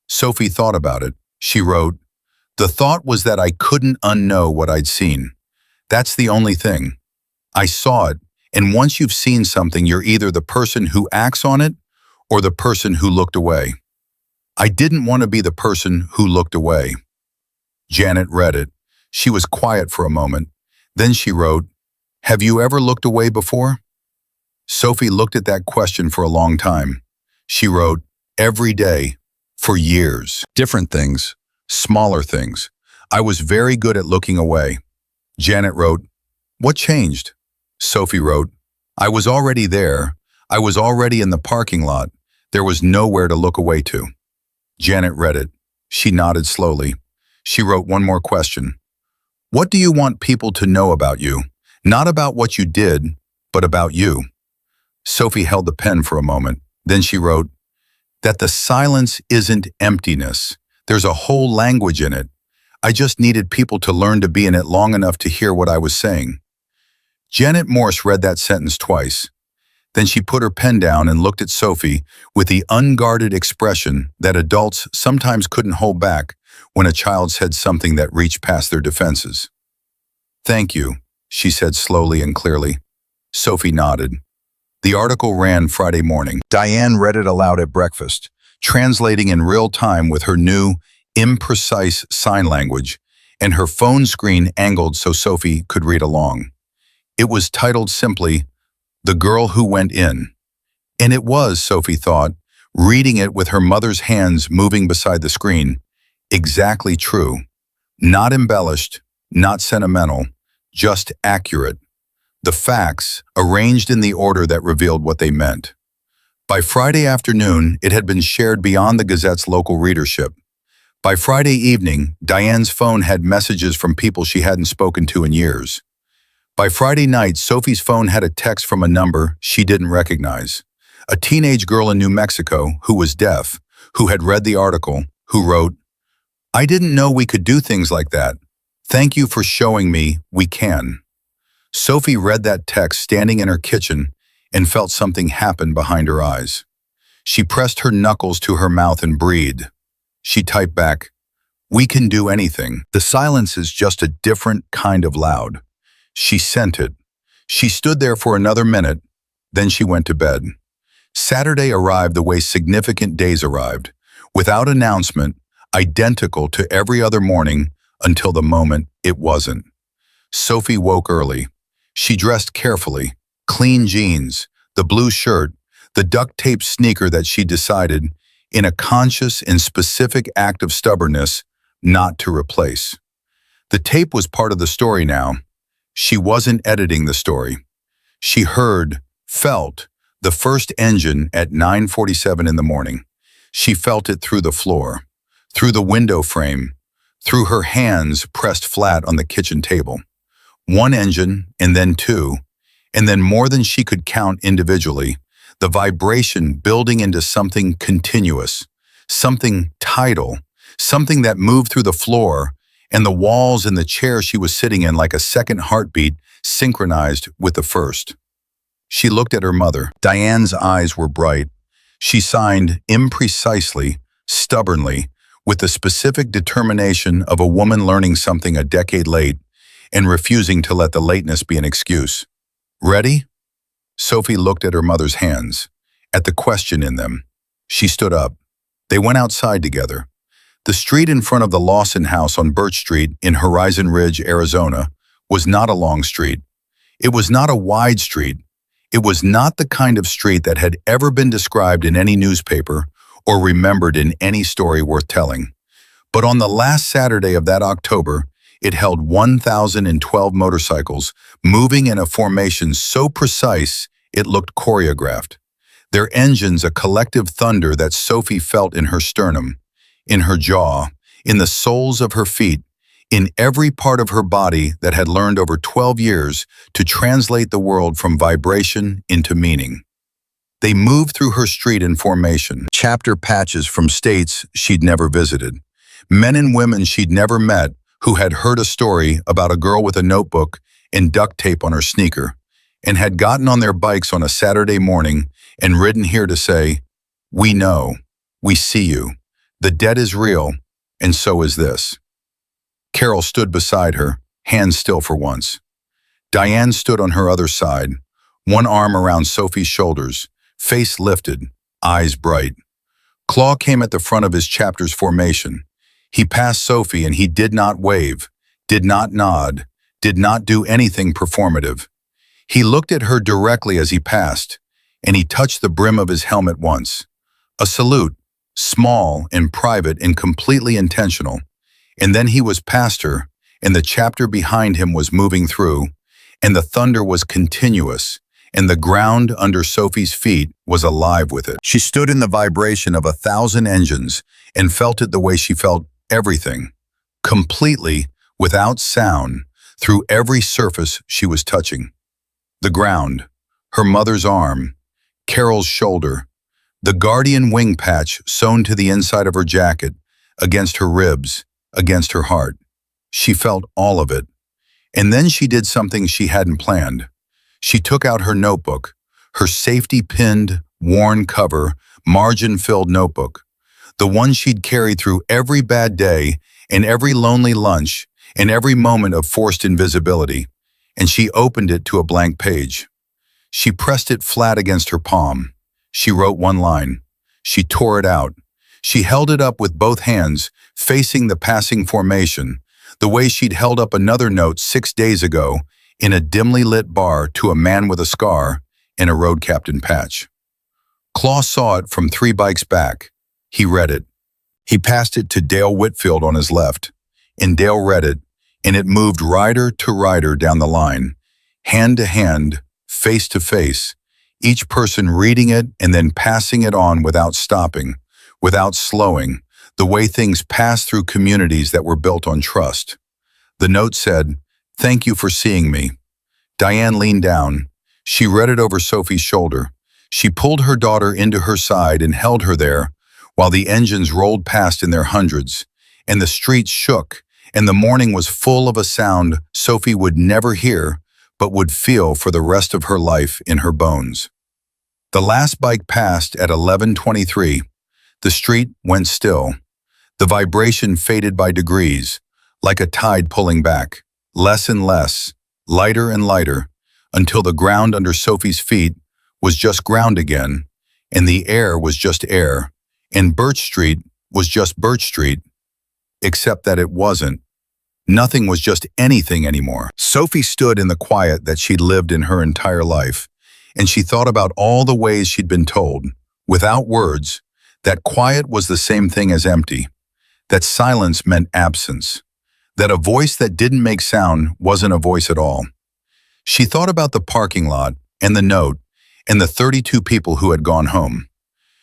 Sophie thought about it. She wrote, "The thought was that I couldn't unknow what I'd seen. That's the only thing. I saw it, and once you've seen something, you're either the person who acts on it or the person who looked away. I didn't want to be the person who looked away." Janet read it. She was quiet for a moment. Then she wrote, "Have you ever looked away before?" Sophie looked at that question for a long time. She wrote, "Every day, for years. Different things, smaller things. I was very good at looking away." Janet wrote, "What changed?" Sophie wrote, "I was already there. I was already in the parking lot. There was nowhere to look away to." Janet read it. She nodded slowly. She wrote one more question. "What do you want people to know about you? Not about what you did, but about you." Sophie held the pen for a moment. Then she wrote, "That the silence isn't emptiness. There's a whole language in it. I just needed people to learn to be in it long enough to hear what I was saying." Janet Morse read that sentence twice. Then she put her pen down and looked at Sophie with the unguarded expression that adults sometimes couldn't hold back when a child said something that reached past their defenses. "Thank you," she said slowly and clearly. Sophie nodded. The article ran Friday morning. Diane read it aloud at breakfast, translating in real time with her new, imprecise sign language, and her phone screen angled so Sophie could read along. It was titled simply, "The Girl Who Went In." And it was, Sophie thought, reading it with her mother's hands moving beside the screen, exactly true. Not embellished, not sentimental, just accurate. The facts, arranged in the order that revealed what they meant. By Friday afternoon, it had been shared beyond the Gazette's local readership. By Friday evening, Diane's phone had messages from people she hadn't spoken to in years. By Friday night, Sophie's phone had a text from a number she didn't recognize. A teenage girl in New Mexico who was deaf, who had read the article, who wrote, "I didn't know we could do things like that. Thank you for showing me we can." Sophie read that text standing in her kitchen and felt something happen behind her eyes. She pressed her knuckles to her mouth and breathed. She typed back, "We can do anything. The silence is just a different kind of loud." She sent it. She stood there for another minute, then she went to bed. Saturday arrived the way significant days arrived, without announcement, identical to every other morning until the moment it wasn't. Sophie woke early. She dressed carefully, clean jeans, the blue shirt, the duct-tape sneaker that she decided, in a conscious and specific act of stubbornness, not to replace. The tape was part of the story now. She wasn't editing the story. She heard, felt, the first engine at 9:47 in the morning. She felt it through the floor, through the window frame, through her hands pressed flat on the kitchen table. One engine, and then two, and then more than she could count individually, the vibration building into something continuous, something tidal, something that moved through the floor and the walls and the chair she was sitting in like a second heartbeat synchronized with the first. She looked at her mother. Diane's eyes were bright. She signed imprecisely, stubbornly, with the specific determination of a woman learning something a decade late and refusing to let the lateness be an excuse. "Ready?" Sophie looked at her mother's hands, at the question in them. She stood up. They went outside together. The street in front of the Lawson house on Birch Street in Horizon Ridge, Arizona, was not a long street. It was not a wide street. It was not the kind of street that had ever been described in any newspaper or remembered in any story worth telling. But on the last Saturday of that October, it held 1,012 motorcycles, moving in a formation so precise it looked choreographed. Their engines a collective thunder that Sophie felt in her sternum, in her jaw, in the soles of her feet, in every part of her body that had learned over 12 years to translate the world from vibration into meaning. They moved through her street in formation, chapter patches from states she'd never visited, men and women she'd never met who had heard a story about a girl with a notebook and duct tape on her sneaker, and had gotten on their bikes on a Saturday morning and ridden here to say, "We know, we see you. The debt is real, and so is this." Carol stood beside her, hands still for once. Diane stood on her other side, one arm around Sophie's shoulders, face lifted, eyes bright. Claw came at the front of his chapter's formation. He passed Sophie and he did not wave, did not nod, did not do anything performative. He looked at her directly as he passed, and he touched the brim of his helmet once. A salute, small and private and completely intentional. And then he was past her, and the chapter behind him was moving through, and the thunder was continuous, and the ground under Sophie's feet was alive with it. She stood in the vibration of 1,000 engines and felt it the way she felt everything, completely, without sound, through every surface she was touching. The ground, her mother's arm, Carol's shoulder, the guardian wing patch sewn to the inside of her jacket, against her ribs, against her heart. She felt all of it. And then she did something she hadn't planned. She took out her notebook, her safety-pinned, worn cover, margin-filled notebook, the one she'd carried through every bad day and every lonely lunch and every moment of forced invisibility, and she opened it to a blank page. She pressed it flat against her palm. She wrote one line. She tore it out. She held it up with both hands, facing the passing formation, the way she'd held up another note 6 days ago in a dimly lit bar to a man with a scar and a road captain patch. Claw saw it from 3 bikes back. He read it. He passed it to Dale Whitfield on his left, and Dale read it, and it moved rider to rider down the line, hand to hand, face to face, each person reading it and then passing it on without stopping, without slowing, the way things passed through communities that were built on trust. The note said, "Thank you for seeing me." Diane leaned down. She read it over Sophie's shoulder. She pulled her daughter into her side and held her there while the engines rolled past in their hundreds, and the streets shook, and the morning was full of a sound Sophie would never hear but would feel for the rest of her life in her bones. The last bike passed at 11:23. The street went still. The vibration faded by degrees, like a tide pulling back, less and less, lighter and lighter, until the ground under Sophie's feet was just ground again, and the air was just air, and Birch Street was just Birch Street, except that it wasn't. Nothing was just anything anymore. Sophie stood in the quiet that she'd lived in her entire life, and she thought about all the ways she'd been told, without words, that quiet was the same thing as empty, that silence meant absence, that a voice that didn't make sound wasn't a voice at all. She thought about the parking lot, and the note, and the 32 people who had gone home.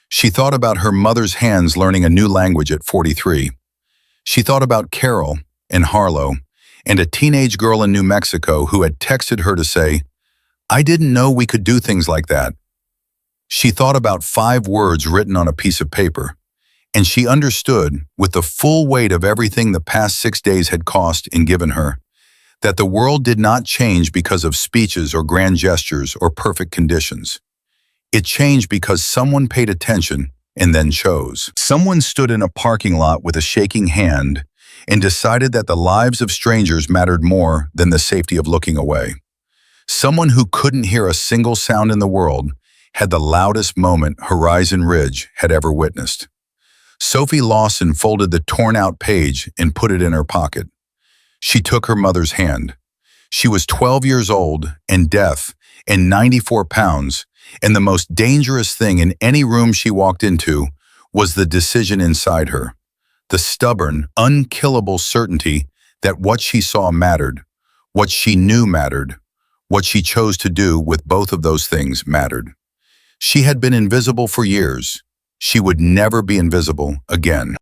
She thought about her mother's hands learning a new language at 43. She thought about Carol and Harlow, and a teenage girl in New Mexico who had texted her to say, "I didn't know we could do things like that." She thought about 5 words written on a piece of paper, and she understood, with the full weight of everything the past 6 days had cost and given her, that the world did not change because of speeches or grand gestures or perfect conditions. It changed because someone paid attention and then chose. Someone stood in a parking lot with a shaking hand and decided that the lives of strangers mattered more than the safety of looking away. Someone who couldn't hear a single sound in the world had the loudest moment Horizon Ridge had ever witnessed. Sophie Lawson folded the torn-out page and put it in her pocket. She took her mother's hand. She was 12 years old and deaf and 94 pounds, and the most dangerous thing in any room she walked into was the decision inside her, the stubborn, unkillable certainty that what she saw mattered, what she knew mattered, what she chose to do with both of those things mattered. She had been invisible for years. She would never be invisible again.